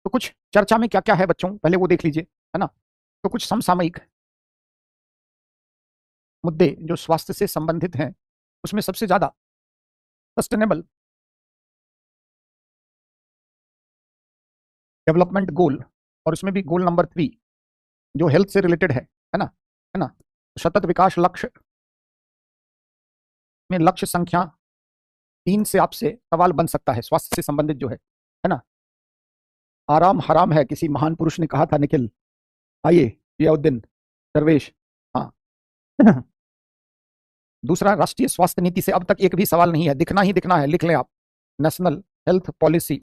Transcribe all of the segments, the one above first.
तो कुछ चर्चा में क्या क्या है बच्चों, पहले वो देख लीजिए, है ना। तो कुछ समसामयिक मुद्दे जो स्वास्थ्य से संबंधित हैं, उसमें सबसे ज्यादा सस्टेनेबल डेवलपमेंट गोल, और उसमें भी गोल नंबर 3 जो हेल्थ से रिलेटेड है ना, है ना। सतत विकास लक्ष्य में लक्ष्य संख्या 3 से आपसे सवाल बन सकता है, स्वास्थ्य से संबंधित जो है ना। आराम हराम है, किसी महान पुरुष ने कहा था, निखिल। आइए, जियाउद्दीन दरवेश। हाँ। दूसरा, राष्ट्रीय स्वास्थ्य नीति से अब तक एक भी सवाल नहीं है, दिखना ही दिखना है, लिख लें आप। नेशनल हेल्थ पॉलिसी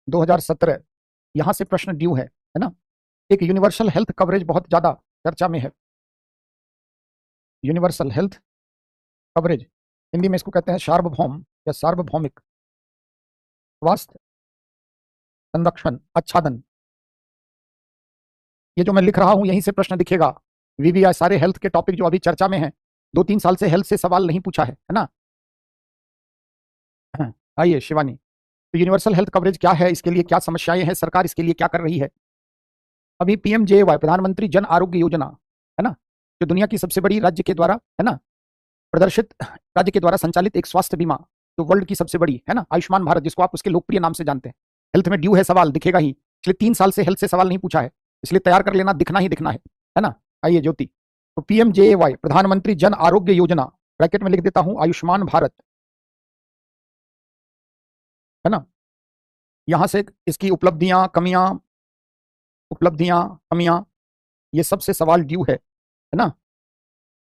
2017, यहां से प्रश्न ड्यू है ना। एक यूनिवर्सल हेल्थ कवरेज बहुत ज्यादा चर्चा में है। यूनिवर्सल हेल्थ कवरेज, हिंदी में इसको कहते हैं सार्वभौम या सार्वभौमिक स्वास्थ्य संरक्षण आच्छादन। ये जो मैं लिख रहा हूं, यहीं से प्रश्न दिखेगा। वीवीआई सारे हेल्थ के टॉपिक जो अभी चर्चा में है, 2-3 साल से हेल्थ से सवाल नहीं पूछा है ना। आइए शिवानी, तो यूनिवर्सल हेल्थ कवरेज क्या है, इसके लिए क्या समस्याएं हैं, सरकार इसके लिए क्या कर रही है। अभी पीएमजेएवाई, प्रधानमंत्री जन आरोग्य योजना, है ना, जो दुनिया की सबसे बड़ी राज्य के द्वारा, है ना, प्रदर्शित राज्य के द्वारा संचालित एक स्वास्थ्य बीमा, जो वर्ल्ड की सबसे बड़ी, है ना, आयुष्मान भारत, जिसको आप उसके लोकप्रिय नाम से जानते हैं। हेल्थ में ड्यू है, सवाल दिखेगा ही, इसलिए 3 साल से हेल्थ से सवाल नहीं पूछा है, इसलिए तैयार कर लेना, दिखना ही दिखना है ना। आइए ज्योति, तो पीएमजेएवाई, प्रधानमंत्री जन आरोग्य योजना, ब्रैकेट में लिख देता हूं आयुष्मान भारत, है ना। यहां से इसकी उपलब्धियां, ये सबसे सवाल ड्यू है ना।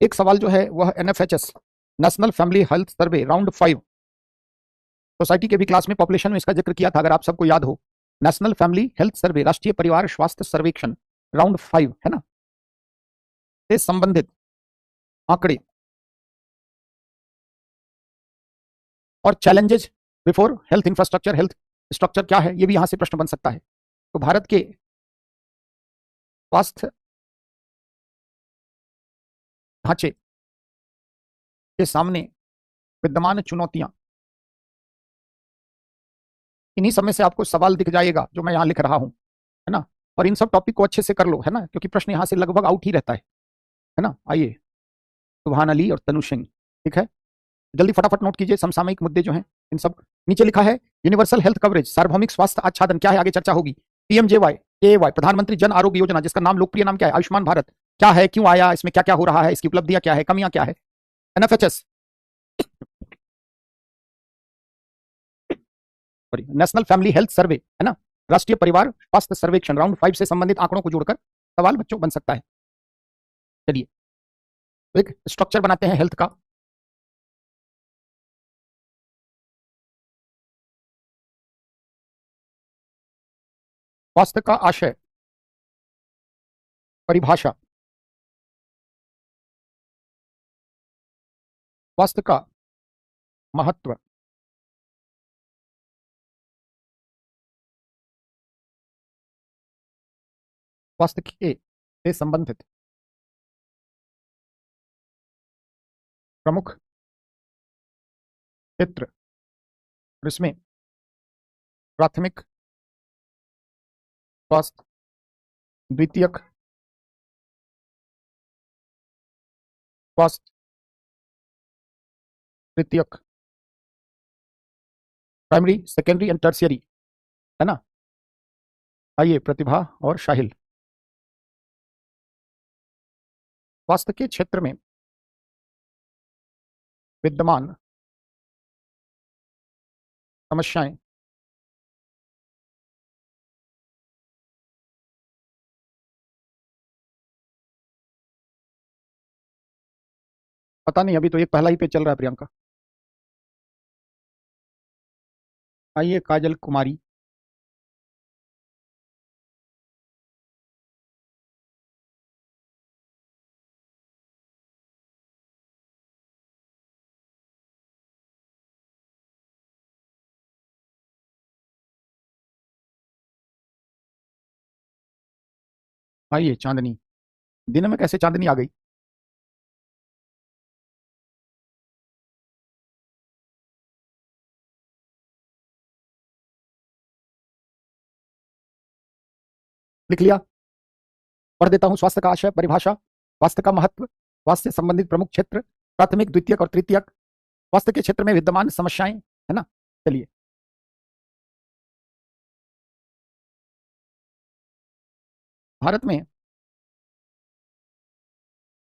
एक सवाल जो है वह NFHS, national family health survey round 5, society के भी क्लास में पॉपुलेशन में इसका जिक्र किया था, अगर आप सबको याद हो। नेशनल फैमिली हेल्थ सर्वे, राष्ट्रीय परिवार स्वास्थ्य सर्वेक्षण राउंड 5, है ना, से संबंधित आंकड़े और challenges before health infrastructure, health structure क्या है, ये भी यहां से प्रश्न बन सकता है। तो भारत के स्वास्थ्य ढांचे के सामने विद्यमान चुनौतियां, इन्हीं समय से आपको सवाल दिख जाएगा जो मैं यहां लिख रहा हूं, है ना। और इन सब टॉपिक को अच्छे से कर लो, है ना, क्योंकि प्रश्न यहां से लगभग आउट ही रहता है ना। आइए, सुभान अली और तनु सिंह, ठीक है, जल्दी फटाफट नोट कीजिए समसामयिक मुद्दे जो हैं इन सब। नीचे लिखा है यूनिवर्सल हेल्थ कवरेज, सार्वभौमिक स्वास्थ्य आच्छादन क्या है, आगे चर्चा होगी। पीएमजेवाई एवाई, प्रधानमंत्री जन आरोग्य योजना, जिसका नाम लोकप्रिय नाम क्या है, आयुष्मान भारत, क्या है, क्यों आया, इसमें क्या क्या हो रहा है, इसकी उपलब्धियां क्या है, कमियां क्या है। NFHS, sorry, national family health survey, है ना, राष्ट्रीय परिवार स्वास्थ्य सर्वेक्षण राउंड 5 से संबंधित आंकड़ों को जोड़कर सवाल बच्चों बन सकता है। चलिए, तो एक स्ट्रक्चर बनाते हैं हेल्थ का। स्वास्थ्य का आशय, परिभाषा, स्वास्थ्य का महत्व, स्वास्थ्य के से संबंधित प्रमुख क्षेत्र, और इसमें प्राथमिक स्वास्थ्य, द्वितीयक स्वास्थ्य, तृतीयक, प्राइमरी सेकेंडरी एंड टर्शियरी, है ना। आइए प्रतिभा और शाहिल, स्वास्थ्य के क्षेत्र में विद्यमान समस्याएं, पता नहीं, अभी तो एक पहला ही पेज चल रहा है प्रियंका। आइए काजल कुमारी, आइए चांदनी, दिन में कैसे चांदनी आ गई। लिख लिया। पढ़ देता हूं। स्वास्थ्य का आशय, परिभाषा, स्वास्थ्य का महत्व, स्वास्थ्य से संबंधित प्रमुख क्षेत्र, प्राथमिक, द्वितीयक और तृतीयक, स्वास्थ्य के क्षेत्र में विद्यमान समस्याएं, है ना। चलिए, भारत में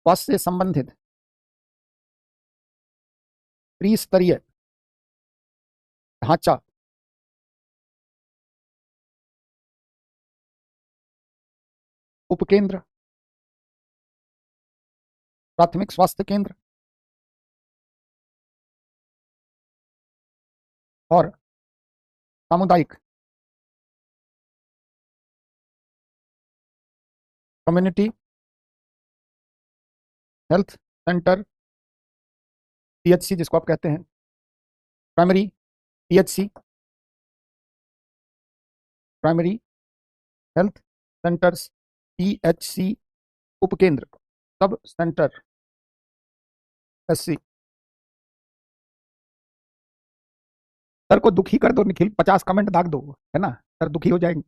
स्वास्थ्य से संबंधित त्रिस्तरीय ढांचा उपकेंद्र, प्राथमिक स्वास्थ्य केंद्र और सामुदायिक कम्युनिटी हेल्थ सेंटर, पीएचसी जिसको आप कहते हैं, primary PHC, primary health centres, PHC, उपकेंद्र, सब सेंटर, एससी। सर को दुखी कर दो निखिल, 50 कमेंट दाग दो, है ना। सर दुखी हो जाएंगे,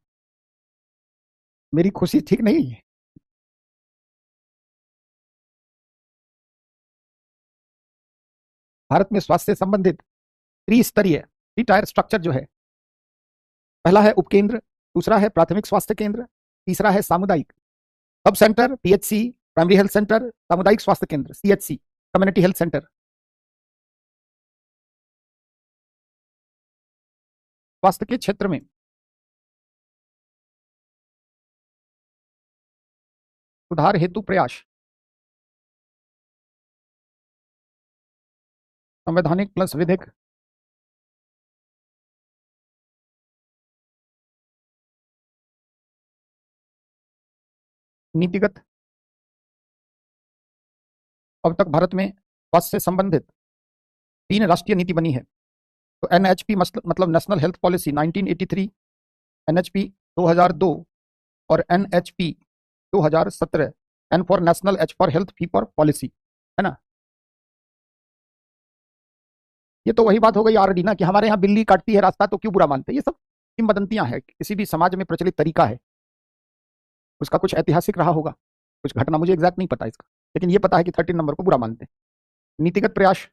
मेरी खुशी ठीक नहीं है। भारत में स्वास्थ्य से संबंधित त्रिस्तरीय, थ्री टायर स्ट्रक्चर जो है, पहला है उपकेंद्र, दूसरा है प्राथमिक स्वास्थ्य केंद्र, तीसरा है सामुदायिक sub centre, PHC, primary health centre, सामुदायिक स्वास्थ्य केंद्र, सीएचसी, कम्युनिटी हेल्थ सेंटर। स्वास्थ्य के क्षेत्र में सुधार हेतु प्रयास, संवैधानिक प्लस विधिक, नीतिगत। अब तक भारत में स्वास्थ्य से संबंधित 3 राष्ट्रीय नीति बनी है। तो एनएचपी मतलब नेशनल हेल्थ पॉलिसी 1983, एनएचपी 2002 और NHP 2017, N for national, H for health, P for policy, है ना। ये तो वही बात हो गई आरडी ना, कि हमारे यहाँ बिल्ली काटती है रास्ता तो क्यों बुरा मानते हैं। ये सब किंवदंतियां हैं, किसी भी समाज में प्रचलित तरीका है, उसका कुछ ऐतिहासिक रहा होगा, कुछ घटना, मुझे एग्जैक्ट नहीं पता इसका, लेकिन ये पता है कि 13 नंबर को बुरा मानते हैं। नीतिगत प्रयास,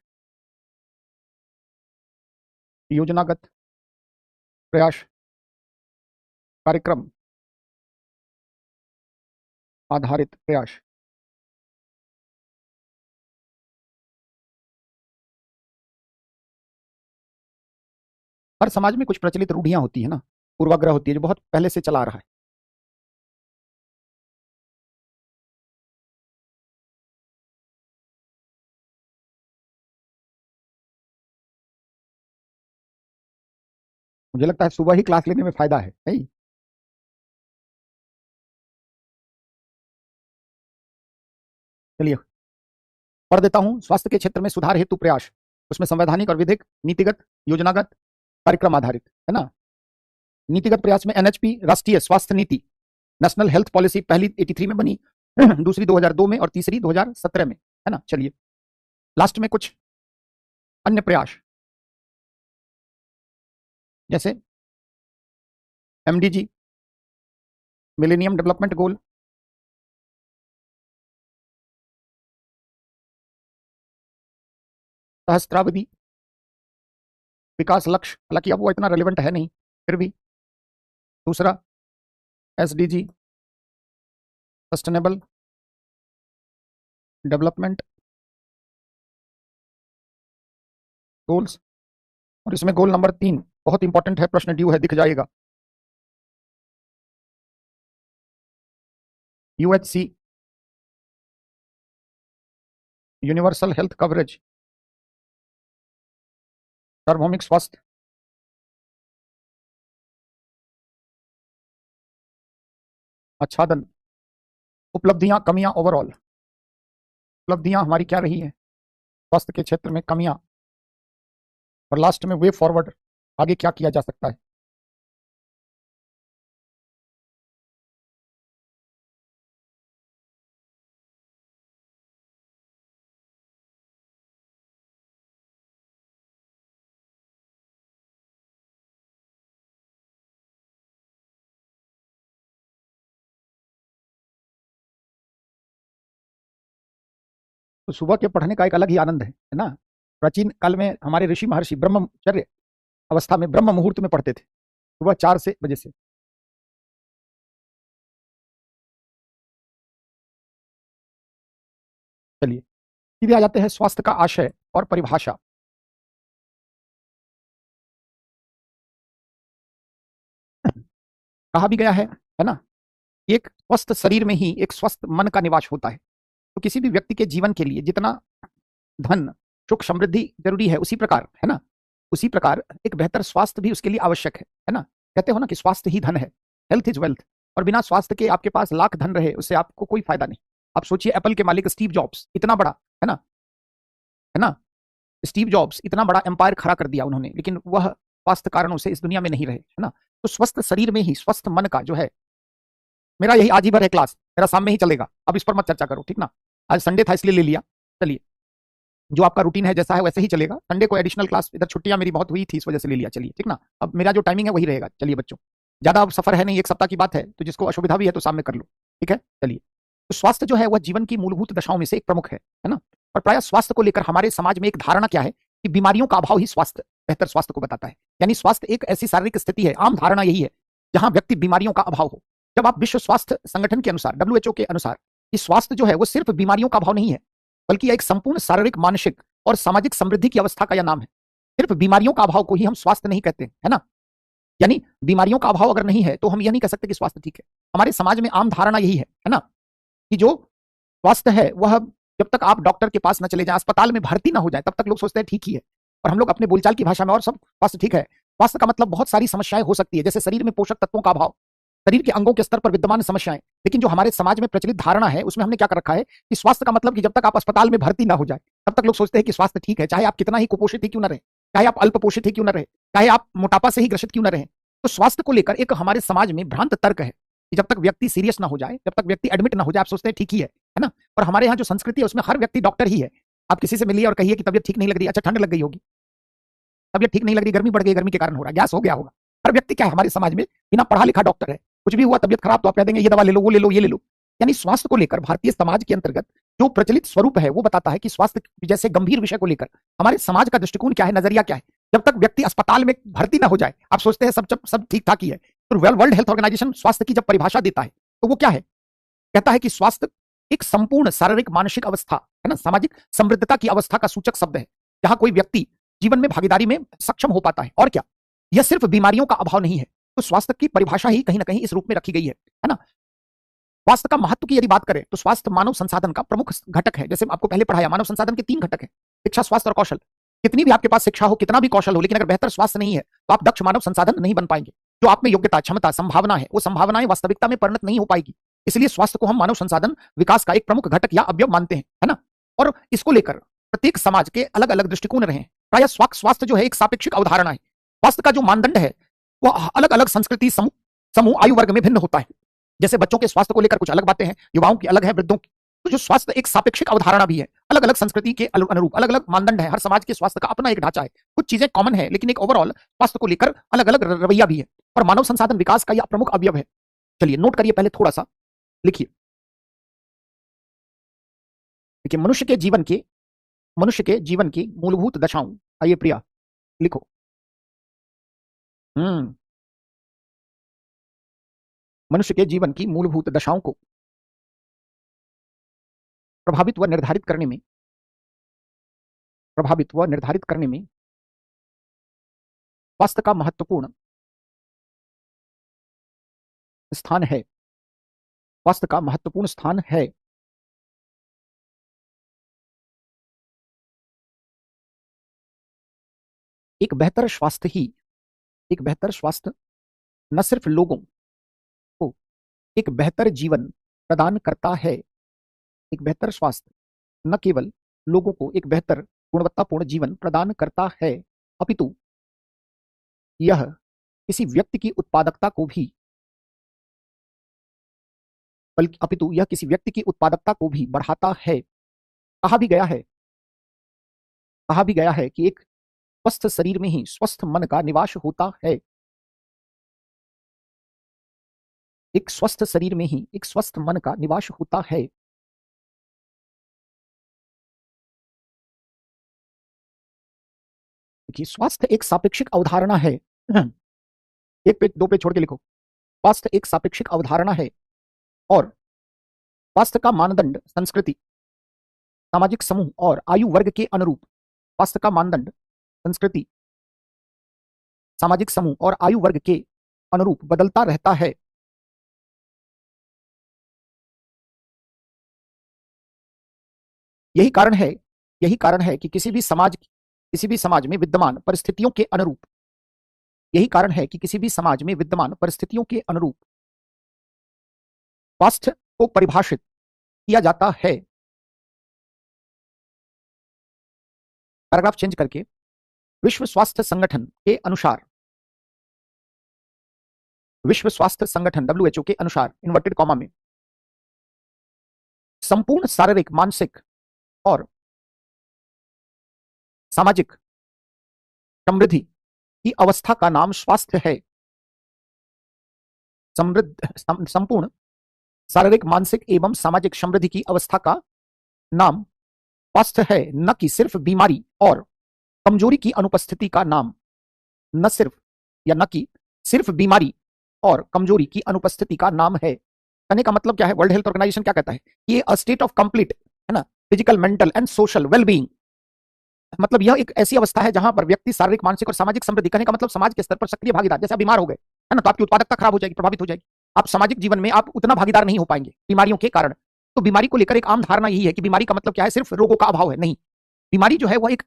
योजनागत प्रयास, कार्यक्रम आधारित प्रयास। हर समाज में कुछ प्रचलित रूढ़ियां होती है ना, पूर्वाग्रह होती है, जो बहुत पहले से चला आ रहा है। मुझे लगता है सुबह ही क्लास लेने में फायदा है, नहीं। चलिए, पढ़ देता हूं। स्वास्थ्य के क्षेत्र में सुधार हेतु प्रयास, उसमें संवैधानिक और विधिक, नीतिगत, योजनागत, कार्यक्रम आधारित, है ना। नीतिगत प्रयास में एनएचपी, राष्ट्रीय स्वास्थ्य नीति, नेशनल हेल्थ पॉलिसी, पहली 83 में बनी, दूसरी 2002 में और तीसरी 2017 में, है ना। चलिए, लास्ट में कुछ अन्य प्रयास, जैसे एमडीजी, मिलेनियम डेवलपमेंट गोल, सहस्त्रावधि विकास लक्ष्य, हालांकि अब वो इतना रेलिवेंट है नहीं, फिर भी। दूसरा एसडीजी, सस्टेनेबल डेवलपमेंट गोल्स, और इसमें गोल नंबर 3 बहुत इंपॉर्टेंट है, प्रश्न ड्यू है, दिख जाएगा, यूएचसी, यूनिवर्सल हेल्थ कवरेज, सार्वभौमिक स्वास्थ्य, आच्छादन, उपलब्धियां, कमियां, ओवरऑल उपलब्धियां हमारी क्या रही है स्वास्थ्य के क्षेत्र में, कमियां, और लास्ट में वे फॉरवर्ड, आगे क्या किया जा सकता है। तो सुबह के पढ़ने का एक अलग ही आनंद है ना। प्राचीन काल में हमारे ऋषि महर्षि ब्रह्मचर्य अवस्था में ब्रह्म मुहूर्त में पढ़ते थे, सुबह 4 बजे से। चलिए सीधे आ जाते हैं स्वास्थ्य का आशय और परिभाषा। कहा भी गया है ना, एक स्वस्थ शरीर में ही एक स्वस्थ मन का निवास होता है। तो किसी भी व्यक्ति के जीवन के लिए जितना धन सुख समृद्धि जरूरी है, उसी प्रकार है ना, उसी प्रकार एक बेहतर स्वास्थ्य भी उसके लिए आवश्यक है ना। कहते हो ना कि स्वास्थ्य ही धन है, हेल्थ इज वेल्थ। और बिना स्वास्थ्य के आपके पास लाख धन रहे, उससे आपको कोई फायदा नहीं। आप सोचिए, एप्पल के मालिक स्टीव जॉब्स इतना बड़ा है ना, स्टीव जॉब्स इतना बड़ा एम्पायर खड़ा कर दिया उन्होंने, लेकिन वह स्वास्थ्य कारणों से इस दुनिया में नहीं रहे, है ना। तो स्वस्थ शरीर में ही स्वस्थ मन का जो है, मेरा यही आज ही भर है क्लास, मेरा शाम में ही चलेगा, अब इस पर मत चर्चा करो, ठीक ना। आज संडे था इसलिए ले लिया। चलिए, जो आपका रूटीन है जैसा है वैसे ही चलेगा। संडे को एडिशनल क्लास, इधर छुट्टियां मेरी बहुत हुई थी, इस वजह से ले लिया। चलिए ठीक ना, अब मेरा जो टाइमिंग है वही रहेगा। चलिए बच्चों, ज्यादा अब सफर है नहीं, एक सप्ताह की बात है, तो जिसको असुविधा भी है तो सामने कर लो, ठीक है। चलिए, तो स्वास्थ्य जो है वह जीवन की मूलभूत दशाओं में से एक प्रमुख है ना। और प्राय स्वास्थ्य को लेकर हमारे समाज में एक धारणा क्या है कि बीमारियों का अभाव ही स्वास्थ्य, बेहतर स्वास्थ्य को बताता है। यानी स्वास्थ्य एक ऐसी शारीरिक स्थिति है, आम धारणा यही है, जहां व्यक्ति बीमारियों का अभाव हो। जब आप विश्व स्वास्थ्य संगठन के अनुसार, WHO के अनुसार, कि स्वास्थ्य जो है वो सिर्फ बीमारियों का अभाव नहीं है, बल्कि एक संपूर्ण शारीरिक, मानसिक और सामाजिक समृद्धि की अवस्था का यह नाम है। सिर्फ बीमारियों का अभाव को ही हम स्वास्थ्य नहीं कहते, है ना। यानी बीमारियों का अभाव अगर नहीं है तो हम यह नहीं कह सकते कि स्वास्थ्य ठीक है। हमारे समाज में आम धारणा यही है ना, कि जो स्वास्थ्य है वह जब तक आप डॉक्टर के पास न चले जाएं, अस्पताल में भर्ती ना हो जाए, तब तक लोग सोचते हैं ठीक ही है। और हम लोग अपने बोलचाल की भाषा में, और सब स्वास्थ्य ठीक है। स्वास्थ्य का मतलब बहुत सारी समस्याएं हो सकती है, जैसे शरीर में पोषक तत्वों का अभाव, शरीर के अंगों के स्तर पर विद्यमान समस्याएं। लेकिन जो हमारे समाज में प्रचलित धारणा है, उसमें हमने क्या कर रखा है कि स्वास्थ्य का मतलब कि जब तक आप अस्पताल में भर्ती ना हो जाए, तब तक लोग सोचते हैं कि स्वास्थ्य ठीक है, चाहे आप कितना ही कुपोषित ही क्यों न रहे, चाहे आप अल्प पोषित ही क्यों न रहे, चाहे आप मोटापा से ही ग्रसित क्यों न रहे। तो स्वास्थ्य को लेकर एक हमारे समाज में भ्रांत तर्क है कि जब तक व्यक्ति सीरियस ना हो जाए, जब तक व्यक्ति एडमिट ना हो जाए, आप सोचते हैं ठीक ही है ना। और हमारे यहाँ जो संस्कृति है उसमें हर व्यक्ति डॉक्टर ही है। आप किसी से मिलिए और कहिए कि तबियत ठीक नहीं लग रही, अच्छा ठंड लग गई होगी, तबियत ठीक नहीं लग रही, गर्मी बढ़ गई, गर्मी के कारण हो रहा है, गैस हो गया होगा। हर व्यक्ति क्या है हमारे समाज में, बिना पढ़ा लिखा डॉक्टर है। कुछ भी हुआ, तबियत खराब, तो आप कह देंगे ये दवा ले लो, वो ले लो, ये ले लो। यानी स्वास्थ्य को लेकर भारतीय समाज के अंतर्गत जो प्रचलित स्वरूप है वो बताता है कि स्वास्थ्य जैसे गंभीर विषय को लेकर हमारे समाज का दृष्टिकोण क्या है, नजरिया क्या है। जब तक व्यक्ति अस्पताल में भर्ती ना हो जाए, आप सोचते हैं सब ठीक ठाक ही है। तो वर्ल्ड हेल्थ ऑर्गेनाइजेशन स्वास्थ्य की जब परिभाषा देता है तो वो क्या है, कहता है कि स्वास्थ्य एक संपूर्ण शारीरिक, मानसिक अवस्था, है ना, सामाजिक समृद्धता की अवस्था का सूचक शब्द है, जहां कोई व्यक्ति जीवन में भागीदारी में सक्षम हो पाता है। और क्या, यह सिर्फ बीमारियों का अभाव नहीं है। तो स्वास्थ्य की परिभाषा ही कहीं ना कहीं इस रूप में रखी गई है ना। स्वास्थ्य का महत्व की यदि बात करें तो स्वास्थ्य मानव संसाधन का प्रमुख घटक है। जैसे आपको पहले पढ़ाया, मानव संसाधन के 3 घटक है, शिक्षा, स्वास्थ्य और कौशल। कितनी भी आपके पास शिक्षा हो, कितना भी कौशल हो, लेकिन अगर बेहतर स्वास्थ्य नहीं है तो आप दक्ष मानव संसाधन नहीं बन पाएंगे। जो आप में योग्यता, क्षमता, संभावना है, वो संभावनाएं वास्तविकता में परिणत नहीं हो पाएगी। इसलिए स्वास्थ्य को हम मानव संसाधन विकास का एक प्रमुख घटक या अवयव मानते हैं, है ना। और इसको लेकर प्रत्येक समाज के अलग अलग दृष्टिकोण रहे हैं। प्रायः स्वास्थ्य जो है एक सापेक्षिक अवधारणा है। स्वास्थ्य का जो मानदंड है वह अलग अलग संस्कृति, समूह, आयु वर्ग में भिन्न होता है। जैसे बच्चों के स्वास्थ्य को लेकर कुछ अलग बातें हैं, युवाओं की अलग है, वृद्धों की। तो जो स्वास्थ्य एक सापेक्षिक अवधारणा भी है, अलग अलग संस्कृति के अनुरूप अलग अलग मानदंड है। हर समाज के स्वास्थ्य का अपना एक ढांचा है, कुछ चीजें कॉमन है, लेकिन एक ओवरऑल स्वास्थ्य को लेकर अलग अलग रवैया भी है। और मानव संसाधन विकास का यह प्रमुख अवयव है। चलिए नोट करिए, पहले थोड़ा सा लिखिए। देखिए, मनुष्य के जीवन की मूलभूत दशाओं, आइए प्रिया लिखो। मनुष्य के जीवन की मूलभूत दशाओं को प्रभावित व निर्धारित करने में स्वास्थ्य का महत्वपूर्ण स्थान है। स्वास्थ्य का महत्वपूर्ण स्थान है। एक बेहतर स्वास्थ्य न सिर्फ लोगों को एक बेहतर जीवन प्रदान करता है, एक बेहतर स्वास्थ्य न केवल लोगों को एक बेहतर गुणवत्तापूर्ण जीवन प्रदान करता है, अपितु यह किसी व्यक्ति की उत्पादकता को भी बढ़ाता है। कहा भी गया है कि एक स्वस्थ शरीर में ही स्वस्थ मन का निवास होता है। एक स्वस्थ शरीर में ही एक स्वस्थ मन का निवास होता है। देखिए, स्वास्थ्य एक सापेक्षिक अवधारणा है। एक पेज, दो पेज छोड़ के लिखो। स्वास्थ्य एक सापेक्षिक अवधारणा है और स्वास्थ्य का मानदंड संस्कृति, सामाजिक समूह और आयु वर्ग के अनुरूप, स्वास्थ्य का मानदंड संस्कृति, सामाजिक समूह और आयु वर्ग के अनुरूप बदलता रहता है। यही कारण है कि किसी भी समाज में विद्यमान परिस्थितियों के अनुरूप, यही कारण है कि किसी भी समाज में विद्यमान परिस्थितियों के अनुरूप स्वास्थ्य को परिभाषित किया जाता है। पैराग्राफ चेंज करके, विश्व स्वास्थ्य संगठन के अनुसार, विश्व स्वास्थ्य संगठन WHO के अनुसार, इन्वर्टेड कॉमा में, संपूर्ण शारीरिक, मानसिक और सामाजिक समृद्धि की अवस्था का नाम स्वास्थ्य है। संपूर्ण शारीरिक, मानसिक एवं सामाजिक समृद्धि की अवस्था का नाम स्वास्थ्य है, न कि सिर्फ बीमारी और कमजोरी की अनुपस्थिति का नाम, न कि सिर्फ बीमारी और कमजोरी की अनुपस्थिति का नाम है। कहने का मतलब क्या है? वर्ल्ड हेल्थ ऑर्गेनाइजेशन क्या कहता है? ये अ स्टेट ऑफ कंप्लीट, है ना, physical, mental and social wellbeing, मतलब यह एक ऐसी अवस्था है जहां पर व्यक्ति शारीरिक, मानसिक और सामाजिक समृद्धि, कहने का मतलब समाज के स्तर पर सक्रिय भागीदार। जैसे आप बीमार हो गए, है ना, तो आपकी उत्पादकता खराब हो जाएगी, प्रभावित हो जाएगी। आप सामाजिक जीवन में आप उतना भागीदार नहीं हो पाएंगे बीमारियों के कारण। तो बीमारी को लेकर एक आम धारणा यही है कि बीमारी का मतलब क्या है? सिर्फ रोगों का अभाव है। नहीं, बीमारी जो है वह एक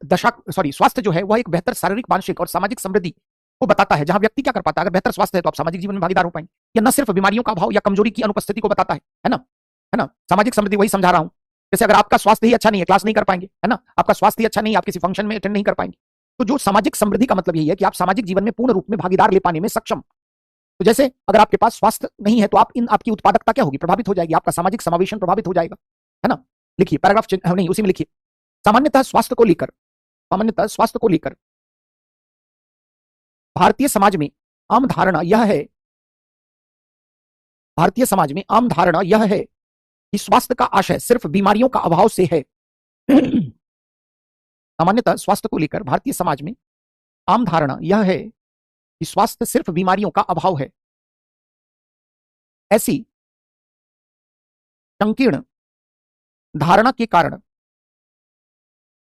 स्वास्थ्य जो है वह एक बेहतर शारीरिक, मानसिक और सामाजिक समृद्धि को बताता है, जहां व्यक्ति क्या कर पाता है? अगर बेहतर स्वास्थ्य है तो आप सामाजिक जीवन में भागीदार हो पाएंगे। या न सिर्फ बीमारियों का अभाव या कमजोरी की अनुपस्थिति को बताता है ना, है ना। सामाजिक समृद्धि वही समझा रहा हूं। जैसे अगर आपका स्वास्थ्य ही अच्छा नहीं है, क्लास नहीं कर पाएंगे, है ना, आपका स्वास्थ्य ही अच्छा नहीं है, आप किसी फंक्शन में अटेंड नहीं कर पाएंगे। तो जो सामाजिक समृद्धि का मतलब यही है कि आप सामाजिक जीवन में पूर्ण रूप में भागीदार ले पाने में सक्षम। तो जैसे अगर आपके पास स्वास्थ्य नहीं है तो आपकी उत्पादकता क्या होगी? प्रभावित हो जाएगी, आपका सामाजिक समावेशन प्रभावित हो जाएगा, है ना। लिखिए पैराग्राफ नहीं, उसी में लिखिए, सामान्यतः स्वास्थ्य को लेकर भारतीय समाज में आम धारणा यह है कि स्वास्थ्य का आशय सिर्फ बीमारियों का अभाव से है। सामान्यतः स्वास्थ्य को लेकर भारतीय समाज में आम धारणा यह है कि स्वास्थ्य सिर्फ बीमारियों का अभाव है। ऐसी संकीर्ण धारणा के कारण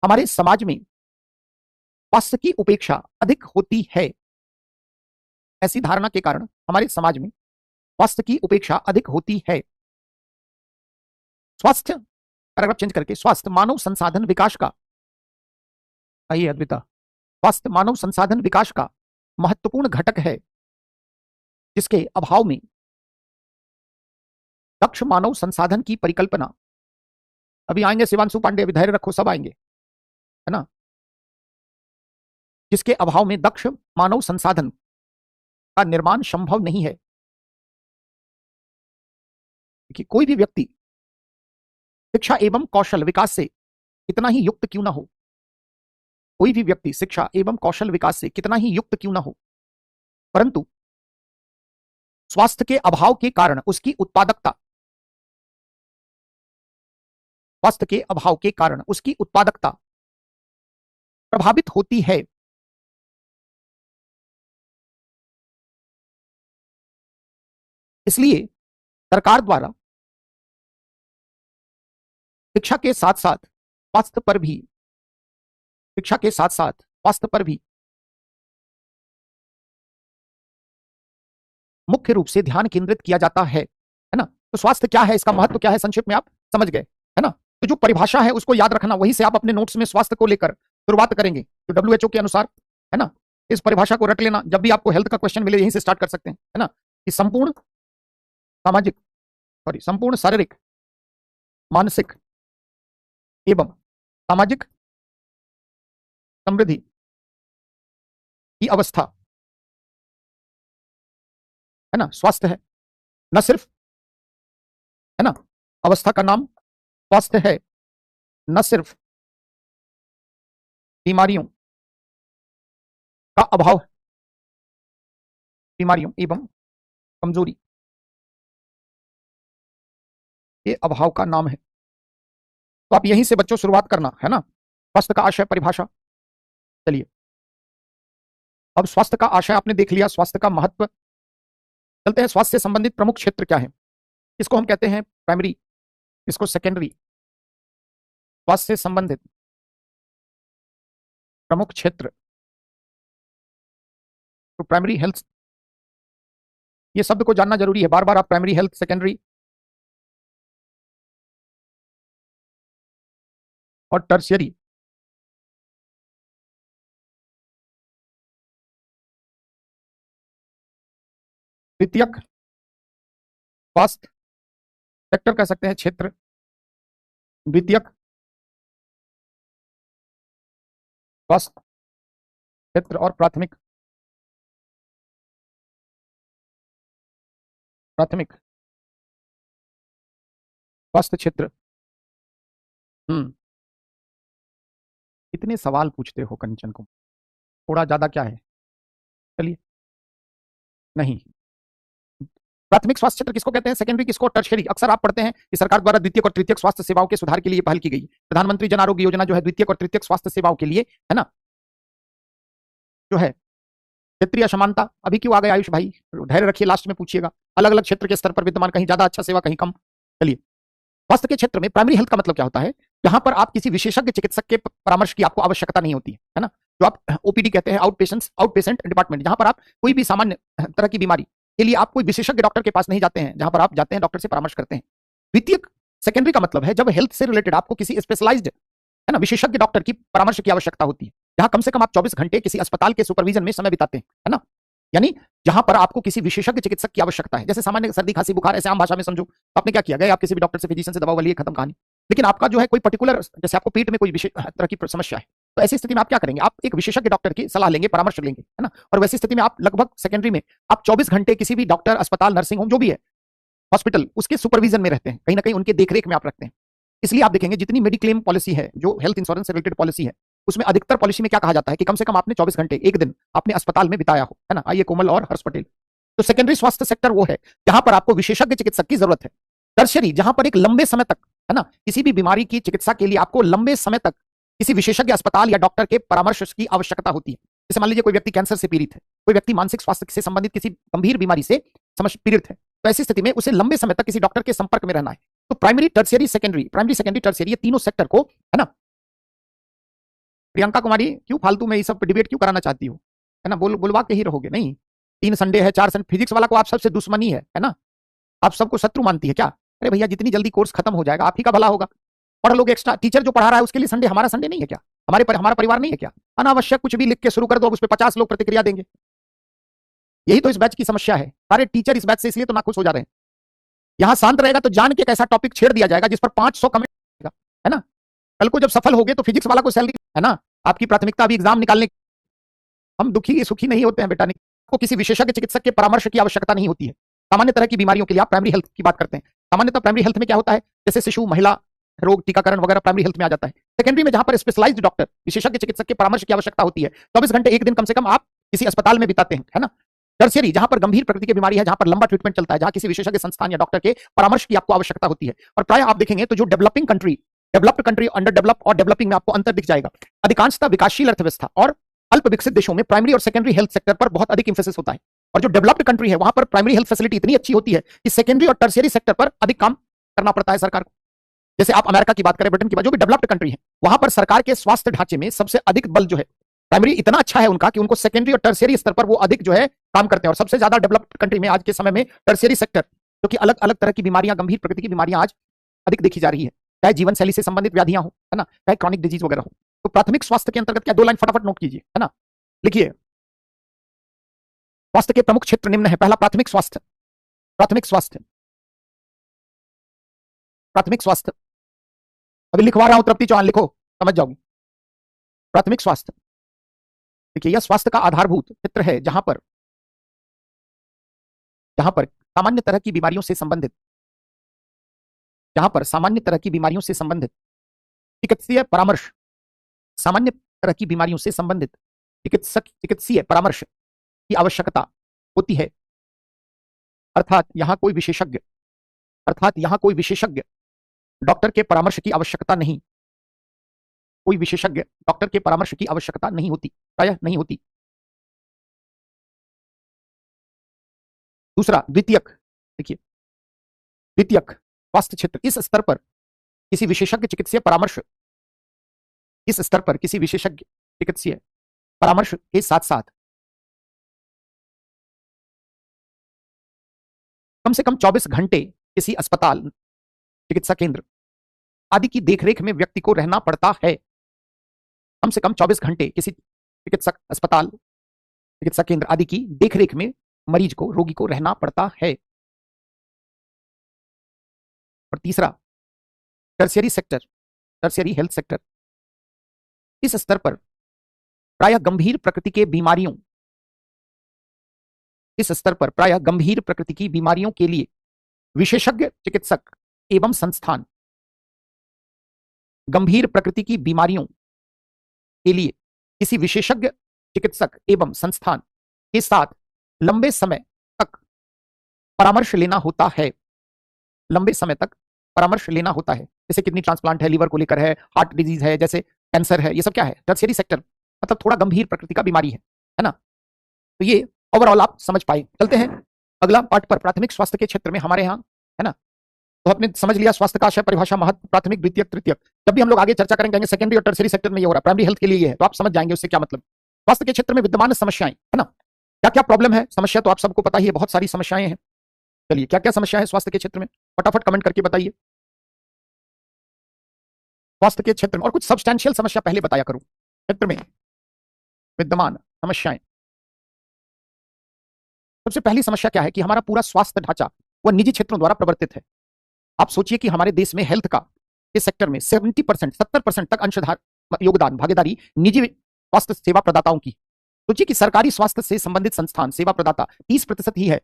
हमारे समाज में स्वास्थ्य की उपेक्षा अधिक होती है। ऐसी धारणा के कारण हमारे समाज में स्वास्थ्य की उपेक्षा अधिक होती है। स्वास्थ्य, पैराग्राफ चेंज करके, स्वास्थ्य मानव संसाधन विकास का, आइए अद्विता, स्वास्थ्य मानव संसाधन विकास का महत्वपूर्ण घटक है, जिसके अभाव में दक्ष मानव संसाधन की परिकल्पना, अभी आएंगे शिवांशु पांडे, अभी धैर्य रखो, सब आएंगे, है ना, जिसके अभाव में दक्ष मानव संसाधन का निर्माण संभव नहीं है। कि कोई भी व्यक्ति शिक्षा एवं कौशल विकास से कितना ही युक्त क्यों ना हो, कोई भी व्यक्ति शिक्षा एवं कौशल विकास से कितना ही युक्त क्यों ना हो, परंतु स्वास्थ्य के अभाव के कारण उसकी उत्पादकता प्रभावित होती है। इसलिए सरकार द्वारा शिक्षा के साथ साथ स्वास्थ्य पर भी मुख्य रूप से ध्यान केंद्रित किया जाता है ना। तो स्वास्थ्य क्या है, इसका महत्व क्या है, संक्षिप्त में आप समझ गए, है ना। तो जो परिभाषा है उसको याद रखना, वहीं से आप अपने नोट्स में स्वास्थ्य को लेकर शुरुआत करेंगे, तो WHO के अनुसार, है ना। इस परिभाषा को रट लेना, जब भी आपको हेल्थ का क्वेश्चन मिले यहीं से स्टार्ट कर सकते हैं, है ना, कि संपूर्ण शारीरिक, मानसिक एवं सामाजिक समृद्धि की अवस्था, है ना, स्वास्थ्य है। न सिर्फ, है ना, अवस्था का नाम स्वास्थ्य है, न सिर्फ बीमारियों का अभाव, बीमारियों एवं कमजोरी के अभाव का नाम है। तो आप यहीं से बच्चों शुरुआत करना, है ना, स्वास्थ्य का आशय, परिभाषा। चलिए अब स्वास्थ्य का आशय आपने देख लिया, स्वास्थ्य का महत्व। चलते हैं स्वास्थ्य से संबंधित प्रमुख क्षेत्र क्या है। इसको हम कहते हैं प्राइमरी, इसको सेकेंडरी। स्वास्थ्य से संबंधित प्रमुख क्षेत्र तो प्राइमरी हेल्थ, ये शब्द को जानना जरूरी है। बार बार आप प्राइमरी हेल्थ, सेकेंडरी और टर्शियरी, द्वितीयक स्वास्थ्य सेक्टर कह सकते हैं, क्षेत्र, द्वितीयक स्वास्थ्य क्षेत्र और प्राथमिक स्वास्थ्य क्षेत्र। कितने सवाल पूछते हो कंचन को, थोड़ा ज्यादा क्या है। चलिए, नहीं, प्राथमिक स्वास्थ्य क्षेत्र किसको कहते हैं, सेकेंडरी किसको, टर्शियरी। अक्सर आप पढ़ते हैं कि सरकार द्वारा द्वितीयक और तृतीयक स्वास्थ्य सेवाओं के सुधार के लिए पहल की गई। प्रधानमंत्री जन आरोग्य योजना जो है द्वितीयक और तृतीयक स्वास्थ्य सेवाओं के लिए, है ना, जो है। क्षेत्रीय असमानता अभी क्यों आ गए आयुष भाई, धैर्य रखिए, लास्ट में पूछिएगा। अलग अलग क्षेत्र के स्तर पर विद्यमान, कहीं ज्यादा अच्छा सेवा, कहीं कम। चलिए, स्वास्थ्य के क्षेत्र में प्राइमरी हेल्थ का मतलब क्या होता है, जहां पर आप किसी विशेषज्ञ चिकित्सक के परामर्श की आपको आवश्यकता नहीं होती है ना, जो आप ओपीडी कहते हैं, आउट पेशेंट डिपार्टमेंट, जहां पर आप कोई भी सामान्य तरह की बीमारी के लिए आप कोई विशेषज्ञ डॉक्टर के पास नहीं जाते हैं, जहां पर आप जाते हैं डॉक्टर से परामर्श करते हैं। द्वितीयक सेकेंडरी का मतलब है जब हेल्थ से रिलेटेड आपको किसी स्पेशलाइज्ड, है ना, विशेषज्ञ डॉक्टर की परामर्श की आवश्यकता होती है, जहां कम से कम आप 24 घंटे किसी अस्पताल के सुपरविजन में समय बिताते हैं, है ना, यानी जहां पर आपको किसी विशेषज्ञ चिकित्सक की आवश्यकता है। जैसे सामान्य सर्दी खांसी बुखार, ऐसे आम भाषा में समझो, आपने क्या किया, गए आप किसी भी डॉक्टर से, फिजिशियन से दवा लिए, खत्म कहानी। लेकिन आपका जो है कोई पर्टिकुलर, जैसे आपको पेट में कोई विशेष तरह की समस्या है, तो ऐसी स्थिति में आप क्या करेंगे, आप एक विशेषज्ञ डॉक्टर की सलाह लेंगे, परामर्श लेंगे, है ना। और वैसी स्थिति में आप लगभग सेकेंडरी में आप 24 घंटे किसी भी डॉक्टर, अस्पताल, नर्सिंग होम, जो भी है, हॉस्पिटल, उसके सुपरविजन में रहते हैं, कहीं ना कहीं उनके देखरेख में आप रखते हैं। इसलिए आप देखेंगे जितनी मेडिक्लेम पॉलिसी है, जो हेल्थ इंश्योरेंस से रिलेटेड पॉलिसी है, उसमें अधिकतर पॉलिसी में क्या कहा जाता है कि कम से कम आपने 24 घंटे, एक दिन आपने अस्पताल में बिताया हो, है ना। आइए कोमल और हर्ष पटेल। तो सेकेंडरी स्वास्थ्य सेक्टर वो है जहां पर आपको विशेषज्ञ चिकित्सक की जरूरत है। टर्शियरी जहां पर एक लंबे समय तक, है ना, किसी भी बीमारी की चिकित्सा के लिए आपको लंबे समय तक किसी विशेषज्ञ अस्पताल या डॉक्टर के परामर्श की आवश्यकता होती है। जैसे मान लीजिए कोई व्यक्ति कैंसर से पीड़ित है, कोई व्यक्ति मानसिक स्वास्थ्य से संबंधित किसी गंभीर बीमारी से पीड़ित है, तो ऐसी स्थिति में उसे लंबे समय तक किसी डॉक्टर के संपर्क में रहना है। तो primary, tertiary, secondary, primary, secondary, tertiary, ये तीनों सेक्टर को, है ना। प्रियंका कुमारी, क्यों फालतू में ये सब डिबेट क्यों कराना चाहती हो, है ना, बुलवा के ही रहोगे। नहीं, 3 संडे है, 4 संडे, फिजिक्स वाला को आप सबसे दुश्मनी है ना, आप सबको शत्रु मानती है क्या। अरे भैया, जितनी जल्दी कोर्स खत्म हो जाएगा आप ही का भला होगा। पढ़ लोगे एक्स्ट्रा, टीचर जो पढ़ा रहा है उसके लिए संडे, हमारा संडे नहीं है क्या, हमारा परिवार नहीं है क्या। अनावश्यक कुछ भी लिख के शुरू कर दो, अब उस पर 50 लोग प्रतिक्रिया देंगे। यही तो इस बैच की समस्या है। सारे टीचर इस बैच से इसलिए तो नाखुश हो जा रहे हैं। यहां शांत रहेगा तो जान के एक ऐसा टॉपिक छेड़ दिया जाएगा जिस पर 500 कमेंट, है ना। कल को जब सफल हो गए तो फिजिक्स वाला को सैलरी, है ना। आपकी प्राथमिकता अभी एग्जाम निकालने, हम दुखी सुखी नहीं होते हैं बेटा। आपको किसी विशेषज्ञ चिकित्सक के परामर्श की आवश्यकता नहीं होती है। सामान्य तरह की बीमारियों के लिए आप प्राइमरी हेल्थ की बात करते हैं। सामान्यतः प्राइमरी हेल्थ में क्या होता है, जैसे शिशु, महिला रोग, टीकाकरण वगैरह प्राइमरी हेल्थ में आ जाता है। सेकेंडरी में जहां पर स्पेशलाइज्ड डॉक्टर, विशेषज्ञ चिकित्सक के परामर्श की आवश्यकता होती है, 24 घंटे एक दिन कम से कम आप किसी अस्पताल में बिताते हैं, है ना। टर्शियरी जहां पर गंभीर प्रकृति की बीमारी है, जहां पर लंबा ट्रीटमेंट चलता है, जहां किसी विशेषज्ञ संस्थान या डॉक्टर के परामर्श की आपको आवश्यकता होती है। और प्राय आप देखेंगे तो जो developing country, developed country, under develop और डेवलपिंग में आपको अंतर दिख जाएगा। अधिकांशतः विकासशील अर्थव्यवस्था और अल्प विकसित देशों में प्राइमरी और सेकेंडरी हेल्थ सेक्टर पर बहुत अधिक इंफेसिस होता है। और जो डेवलप्ड कंट्री है वहां पर प्राइमरी हेल्थ फैसिलिटी इतनी अच्छी होती है कि सेकेंडरी और टर्शियरी सेक्टर पर अधिक काम करना पड़ता है सरकार को। जैसे आप अमेरिका की बात करें, ब्रिटेन की बात, जो भी डेवलप्ड कंट्री है, वहां पर सरकार के स्वास्थ्य ढांचे में सबसे अधिक बल जो है, प्राइमरी इतना अच्छा है उनका कि उनको सेकेंडरी और टर्शियरी स्तर पर वो अधिक जो है काम करते हैं। और सबसे ज्यादा डेवलप्ड कंट्री में आज के समय में टर्शियरी सेक्टर, जो कि अलग अलग तरह की बीमारियां, गंभीर प्रकृति की बीमारियां आज अधिक देखी जा रही है, चाहे जीवन शैली से संबंधित व्याधियां हो, है ना, चाहे क्रॉनिक डिजीज वगैरह हो। तो प्राथमिक स्वास्थ्य के अंतर्गत क्या, 2 लाइन फटाफट नोट कीजिए, है ना, लिखिए। स्वास्थ्य के प्रमुख क्षेत्र निम्न है। पहला, प्राथमिक स्वास्थ्य। प्राथमिक स्वास्थ्य, प्राथमिक स्वास्थ्य, अभी लिखवा रहा हूं, तृप्ति चौहान लिखो, समझ जाओगी। प्राथमिक स्वास्थ्य, देखिए, यह स्वास्थ्य का आधारभूत क्षेत्र है जहां पर सामान्य तरह की बीमारियों से संबंधित, जहां पर सामान्य तरह की बीमारियों से संबंधित चिकित्सीय परामर्श, सामान्य तरह की बीमारियों से संबंधित चिकित्सीय परामर्श की आवश्यकता होती है। अर्थात यहां कोई विशेषज्ञ डॉक्टर के परामर्श की आवश्यकता नहीं, कोई विशेषज्ञ डॉक्टर के परामर्श की आवश्यकता नहीं होती, प्रायः नहीं होती। दूसरा द्वितीयक, देखिए द्वितीयक स्वास्थ्य क्षेत्र, इस स्तर पर किसी विशेषज्ञ चिकित्सीय परामर्श, इस स्तर पर किसी विशेषज्ञ चिकित्सीय परामर्श के साथ साथ कम से कम 24 घंटे किसी अस्पताल, चिकित्सा केंद्र आदि की देखरेख में व्यक्ति को रहना पड़ता है। कम से कम 24 घंटे किसी चिकित्सक, अस्पताल, चिकित्सा केंद्र आदि की देखरेख में मरीज को, रोगी को रहना पड़ता है। और तीसरा tertiary sector, tertiary health sector, इस स्तर पर प्रायः गंभीर प्रकृति के बीमारियों, इस स्तर पर प्रायः गंभीर प्रकृति की बीमारियों के लिए विशेषज्ञ चिकित्सक एवं संस्थान, गंभीर प्रकृति की बीमारियों के लिए किसी विशेषज्ञ चिकित्सक एवं संस्थान के साथ लंबे समय तक परामर्श लेना होता है। लंबे समय तक परामर्श लेना होता है, जैसे किडनी ट्रांसप्लांट है, लीवर को लेकर है, हार्ट डिजीज है, जैसे कैंसर है, ये सब क्या है? टर्शियरी सेक्टर, मतलब थोड़ा गंभीर प्रकृति का बीमारी है ना। तो ये ओवरऑल आप समझ पाए। चलते हैं अगला पार्ट पर, प्राथमिक स्वास्थ्य के क्षेत्र में हमारे यहाँ, है ना। तो आपने समझ लिया स्वास्थ्य का आशय, परिभाषा, महत्व, प्राथमिक, द्वितीयक, तृतीयक। जब भी हम लोग आगे चर्चा करेंगे सेकेंडरी और टर्शियरी सेक्टर में ये हो रहा है, प्राइमरी हेल्थ के लिए ये है, तो आप समझ जाएंगे उससे क्या मतलब। स्वास्थ्य के क्षेत्र में विद्यमान समस्याएं, है ना, क्या क्या प्रॉब्लम है, समस्या तो आप सबको पता ही है, बहुत सारी समस्याएं हैं। चलिए क्या क्या समस्या है स्वास्थ्य के क्षेत्र में, फटाफट कमेंट करके बताइए। स्वास्थ्य के क्षेत्र में, और कुछ सब्सटैंशियल समस्या पहले बताया करूं, क्षेत्र में विद्यमान समस्याएं। सबसे पहली समस्या क्या है कि हमारा पूरा स्वास्थ्य ढांचा वह निजी क्षेत्रों द्वारा प्रवर्तित है। आप सोचिए कि हमारे देश में हेल्थ का इस सेक्टर में 70%, 70% तक अंशधार, योगदान, भागीदारी निजी स्वास्थ्य सेवा प्रदाताओं की। सोचिए कि सरकारी स्वास्थ्य से संबंधित संस्थान, सेवा प्रदाता 30% ही है,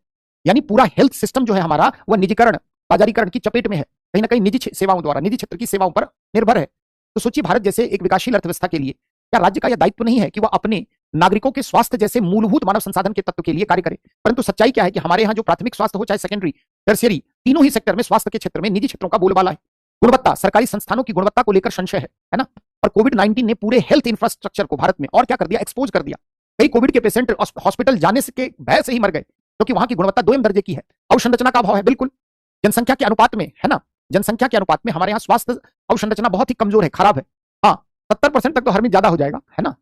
यानी पूरा हेल्थ सिस्टम जो है हमारा वह निजीकरण, बाजारीकरण की चपेट में है, कहीं ना कहीं निजी सेवाओं द्वारा, निजी क्षेत्र की सेवाओं पर निर्भर है। तो सोचिए भारत जैसे एक विकासशील अर्थव्यवस्था के लिए क्या राज्य का यह दायित्व नहीं है कि वह अपने नागरिकों के स्वास्थ्य जैसे मूलभूत मानव संसाधन के तत्व के लिए कार्य करे। परंतु सच्चाई क्या है कि हमारे यहाँ जो प्राथमिक स्वास्थ्य हो, चाहे सेकेंडरी, टर्शियरी, तीनों ही सेक्टर में स्वास्थ्य के क्षेत्र में निजी क्षेत्रों का बोलबाला है। गुणवत्ता, सरकारी संस्थानों की गुणवत्ता को लेकर संशय है ना। और कोविड-19 ने पूरे हेल्थ इंफ्रास्ट्रक्चर को भारत में और क्या कर दिया, एक्सपोज कर दिया। कई कोविड के पेशेंट हॉस्पिटल जाने के भय से ही मर गए, क्योंकि वहां की गुणवत्ता 2M दर्जे की है। अवसंरचना का अभाव है, बिल्कुल जनसंख्या के अनुपात में, है ना, जनसंख्या के अनुपात में हमारे यहाँ स्वास्थ्य अवसंरचना बहुत ही कमजोर है, खराब है। हाँ 70% तक तो हर में ज्यादा हो जाएगा, है ना।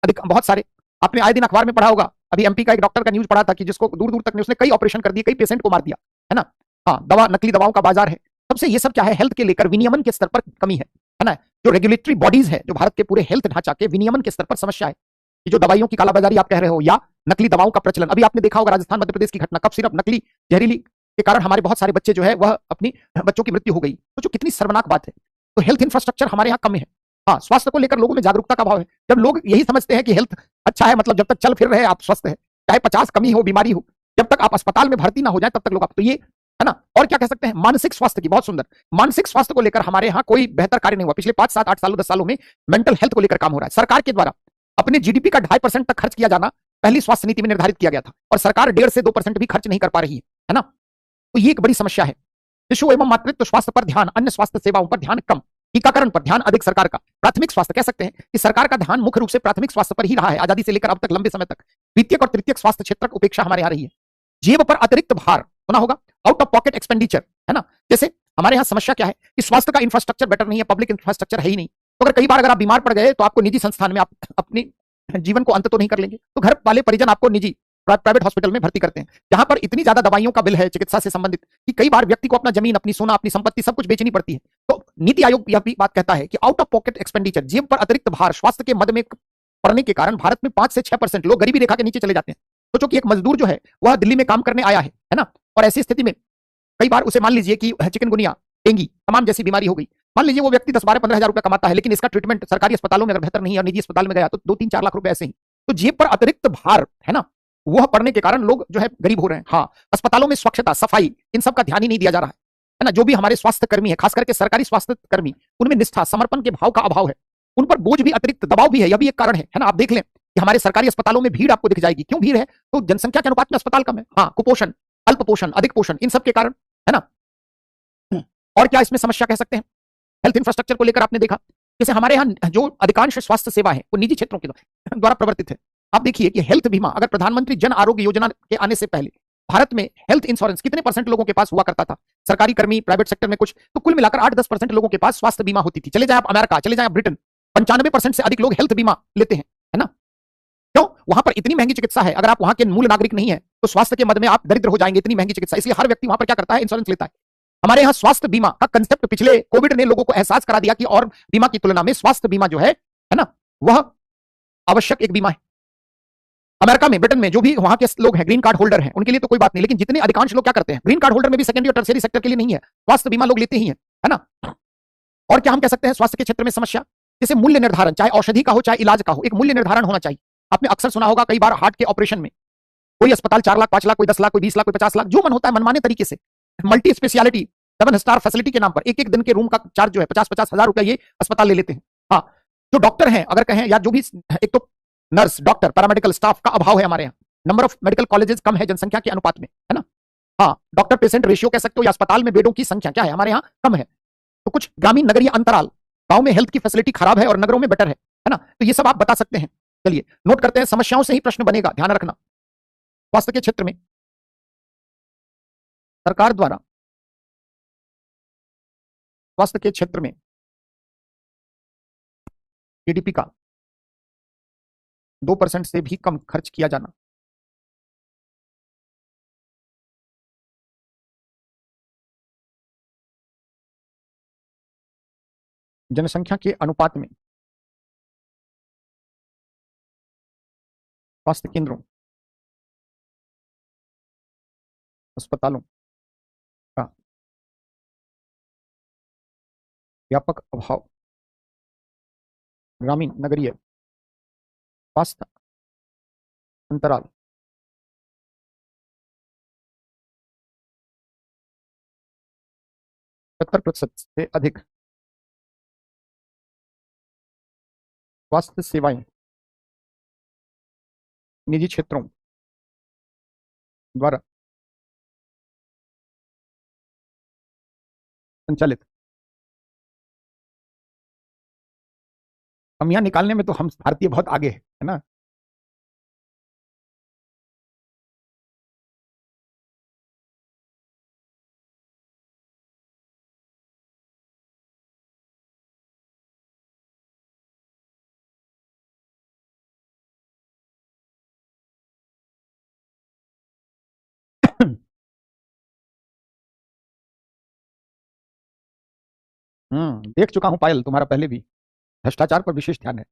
अधिक, बहुत सारे आपने आए दिन अखबार में पढ़ा होगा, अभी एमपी का एक डॉक्टर का न्यूज पढ़ा था कि जिसको दूर दूर तक उसने कई ऑपरेशन कर दिए, कई पेशेंट को मार दिया, है ना। हाँ, दवा, नकली दवाओं का बाजार है। सबसे ये सब क्या है, हेल्थ के लेकर विनियमन के स्तर पर कमी है ना। जो रेगुलेटरी बॉडीज है, जो भारत के पूरे हेल्थ ढांचा के विनियमन के स्तर पर समस्या है कि जो दवाइयों की कालाबाजारी आप कह रहे हो या नकली दवाओं का प्रचलन, अभी आपने देखा होगा राजस्थान, मध्य प्रदेश की घटना, कफ सिरप नकली, जहरीली के कारण हमारे बहुत सारे बच्चे जो है वह अपनी बच्चों की मृत्यु हो गई। तो जो कितनी शर्मनाक बात है। तो हेल्थ इंफ्रास्ट्रक्चर हमारे यहाँ कम है। हाँ, स्वास्थ्य को लेकर लोगों में जागरूकता का अभाव है। जब लोग यही समझते हैं कि हेल्थ अच्छा है, मतलब जब तक चल फिर रहे आप स्वस्थ है, चाहे 50 कमी हो, बीमारी हो, जब तक आप अस्पताल में भर्ती ना हो जाए तब तक लोग आप, तो ये है ना। और क्या कह सकते हैं, मानसिक स्वास्थ्य की, बहुत सुंदर, मानसिक स्वास्थ्य को लेकर हमारे यहाँ कोई बेहतर कार्य नहीं हुआ। पिछले 5, 7, 8 सालों, 10 सालों में मेंटल हेल्थ को लेकर काम हो रहा है। सरकार के द्वारा अपने जीडीपी का 2.5% तक खर्च किया जाना पहली स्वास्थ्य नीति में निर्धारित किया गया था, और सरकार 1.5 से 2% भी खर्च नहीं कर पा रही है ना। तो ये एक बड़ी समस्या है। शिशु एवं मातृत्व स्वास्थ्य पर ध्यान, अन्य स्वास्थ्य सेवाओं पर ध्यान कम, टीकाकरण पर ध्यान अधिक सरकार का। प्राथमिक स्वास्थ्य, कह सकते हैं कि सरकार का ध्यान मुख्य रूप से प्राथमिक स्वास्थ्य पर ही रहा है, आजादी से लेकर अब तक लंबे समय तक। द्वितीयक और तृतीयक स्वास्थ्य क्षेत्र की उपेक्षा हमारे यहाँ रही है। जेब पर अतिरिक्त भार, सुना होगा, आउट ऑफ पॉकेट एक्सपेंडिचर, है ना। जैसे हमारे यहाँ समस्या क्या है कि स्वास्थ्य का इंफ्रास्ट्रक्चर बेटर नहीं है, पब्लिक इंफ्रास्ट्रक्चर है ही नहीं। तो अगर कई बार अगर आप बीमार पड़ गए तो आपको निजी संस्थान में आप अपनी जीवन को अंत तो नहीं कर लेंगे, तो घर वाले परिजन आपको निजी प्राइवेट हॉस्पिटल में भर्ती करते हैं, जहां पर इतनी ज्यादा दवाइयों का बिल है चिकित्सा से संबंधित कि कई बार व्यक्ति को अपना जमीन, अपनी सोना, अपनी संपत्ति सब कुछ बेचनी पड़ती है। तो नीति आयोग यह भी बात कहता है कि आउट ऑफ पॉकेट एक्सपेंडिचर, जेब पर अतिरिक्त भार, स्वास्थ्य के मद में पड़ने के कारण भारत में 5 से 6% लोग गरीबी रेखा के नीचे चले जाते हैं। सोचो कि एक मजदूर जो है वह दिल्ली में काम करने आया है ना, और ऐसी स्थिति में कई बार उसे, मान लीजिए कि चिकनगुनिया, डेंगू, तमाम जैसी बीमारी हो गई, मान लीजिए वो व्यक्ति 10-12-15 हजार रुपए कमाता है, लेकिन इसका ट्रीटमेंट सरकारी अस्पतालों में अगर बेहतर नहीं है और निजी अस्पताल में गया तो 2-3-4 लाख रुपए ऐसे ही। तो जेब पर अतिरिक्त भार, है ना, वह पड़ने के कारण लोग जो है गरीब हो रहे हैं। हाँ, अस्पतालों में स्वच्छता, सफाई, इन सब का ध्यान ही नहीं दिया जा रहा है ना। जो भी हमारे स्वास्थ्य कर्मी है, खास करके सरकारी स्वास्थ्य कर्मी, उनमें निष्ठा, समर्पण के भाव का अभाव है। उन पर बोझ भी, अतिरिक्त दबाव भी है, यह भी एक कारण है ना। आप देख लें कि हमारे सरकारी अस्पतालों में भीड़ आपको दिख जाएगी। क्यों भीड़ है? तो जनसंख्या के अनुपात में अस्पताल कम है। हाँ, कुपोषण, अल्प पोषण, अधिक पोषण, इन सब के कारण, है ना। और क्या इसमें समस्या कह सकते हैं हेल्थ इंफ्रास्ट्रक्चर को लेकर? आपने देखा जैसे हमारे यहाँ जो अधिकांश स्वास्थ्य सेवा है वो निजी क्षेत्रों के द्वारा प्रवर्तित है। आप देखिए कि हेल्थ बीमा, अगर प्रधानमंत्री जन आरोग्य योजना के आने से पहले भारत में हेल्थ इंश्योरेंस कितने परसेंट लोगों के पास हुआ करता था? सरकारी कर्मी, प्राइवेट सेक्टर में कुछ, तो कुल मिलाकर 8-10% लोगों के पास स्वास्थ्य बीमा होती थी। चले जाए आप अमेरिका, चले जाए आप ब्रिटेन, 95% से अधिक लोग हेल्थ बीमा लेते हैं, है ना? क्यों? वहां पर इतनी महंगी चिकित्सा है, अगर आप वहां के मूल नागरिक नहीं है तो स्वास्थ्य के मद में आप दरिद्र हो जाएंगे, इतनी महंगी चिकित्सा। इसलिए हर व्यक्ति वहां पर क्या करता है? इंश्योरेंस लेता है। हमारे यहाँ स्वास्थ्य बीमा का कंसेप्ट पिछले कोविड ने लोगों को एहसास करा दिया कि और बीमा की तुलना में स्वास्थ्य बीमा जो है ना, वह आवश्यक एक बीमा है। अमेरिका में, ब्रिटेन में जो भी वहां के लोग हैं, ग्रीन कार्ड होल्डर हैं, उनके लिए तो कोई बात नहीं, लेकिन जितने अधिकांश लोग क्या करते हैं, ग्रीन कार्ड होल्डर में भी सेकेंडरी और टर्शियरी सेक्टर के लिए नहीं है, स्वास्थ्य बीमा लोग लेते ही हैं, है ना? और क्या हम कह सकते हैं स्वास्थ्य के क्षेत्र में समस्या? जैसे मूल्य निर्धारण, चाहे औषधि का हो चाहे इलाज का हो, एक मूल्य निर्धारण होना चाहिए। आपने अक्सर सुना होगा कई बार हार्ट के ऑपरेशन में कोई अस्पताल 4 लाख 5 लाख, कोई 10 लाख, कोई 20 लाख, कोई 50 लाख, जो मन होता है मनमाने तरीके से मल्टी स्पेशलिटी 7 स्टार फैसिलिटी के नाम पर एक एक दिन के रूम का चार्ज जो है 50-50 हजार रुपया ये अस्पताल ले लेते हैं। हाँ, जो डॉक्टर हैं अगर कहें या जो भी, एक तो नर्स, डॉक्टर, पैरामेडिकल स्टाफ का अभाव है हमारे यहाँ, नंबर ऑफ मेडिकल कॉलेजेस कम है जनसंख्या के अनुपात में, है ना? हाँ, डॉक्टर पेशेंट रेशियो कह सकते हो, या अस्पताल में बेडों की संख्या क्या है हमारे यहाँ, कम है। तो कुछ ग्रामीण नगरीय अंतराल, गांव में हेल्थ की फैसिलिटी खराब है और नगरों में बेटर है ना? तो ये सब आप बता सकते हैं। चलिए नोट करते हैं, समस्याओं से ही प्रश्न बनेगा, ध्यान रखना। स्वास्थ्य के क्षेत्र में सरकार द्वारा स्वास्थ्य के क्षेत्र में जीडीपी का 2% से भी कम खर्च किया जाना, जनसंख्या के अनुपात में स्वास्थ्य केंद्रों, अस्पतालों का व्यापक अभाव, ग्रामीण नगरीय स्वास्थ्य अंतराल, 70% से अधिक स्वास्थ्य सेवाएं निजी क्षेत्रों द्वारा संचालित। हम यहाँ निकालने में तो हम भारतीय बहुत आगे है ना? देख चुका हूं पायल, तुम्हारा पहले भी भ्रष्टाचार पर विशेष ध्यान है।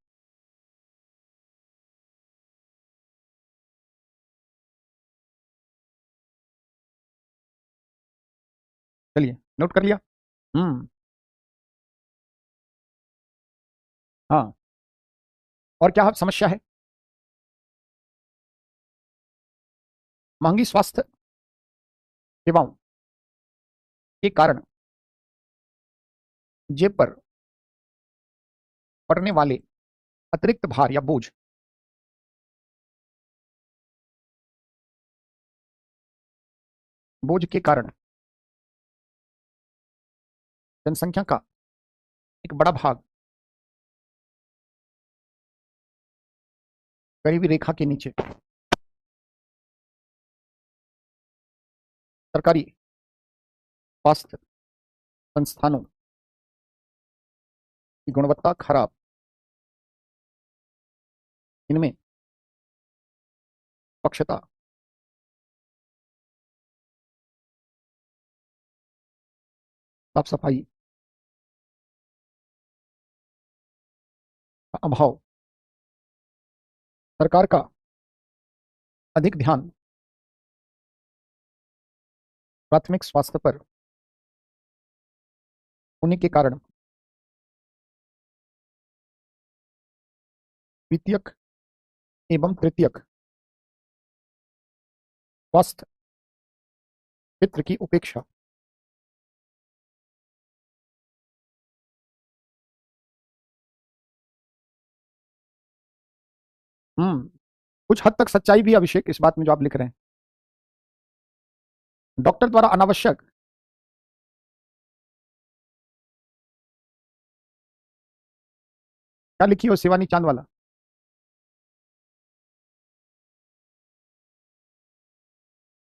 चलिए नोट कर लिया। हम्म। हाँ, और क्या समस्या है? महंगी स्वास्थ्य सेवाओं के कारण जेब पर पड़ने वाले अतिरिक्त भार या बोझ, बोझ के कारण जनसंख्या का एक बड़ा भाग गरीबी रेखा के नीचे सरकारी स्वास्थ्य संस्थानों की गुणवत्ता खराब, इनमें पक्षता, साफ सफाई का अभाव, सरकार का अधिक ध्यान प्राथमिक स्वास्थ्य पर होने के कारण द्वितीयक एवं तृतीयक स्वास्थ्य क्षेत्र की उपेक्षा, कुछ हद तक सच्चाई भी अभिषेक इस बात में जो आप लिख रहे हैं। डॉक्टर द्वारा अनावश्यक क्या लिखी हो शिवानी चांद वाला?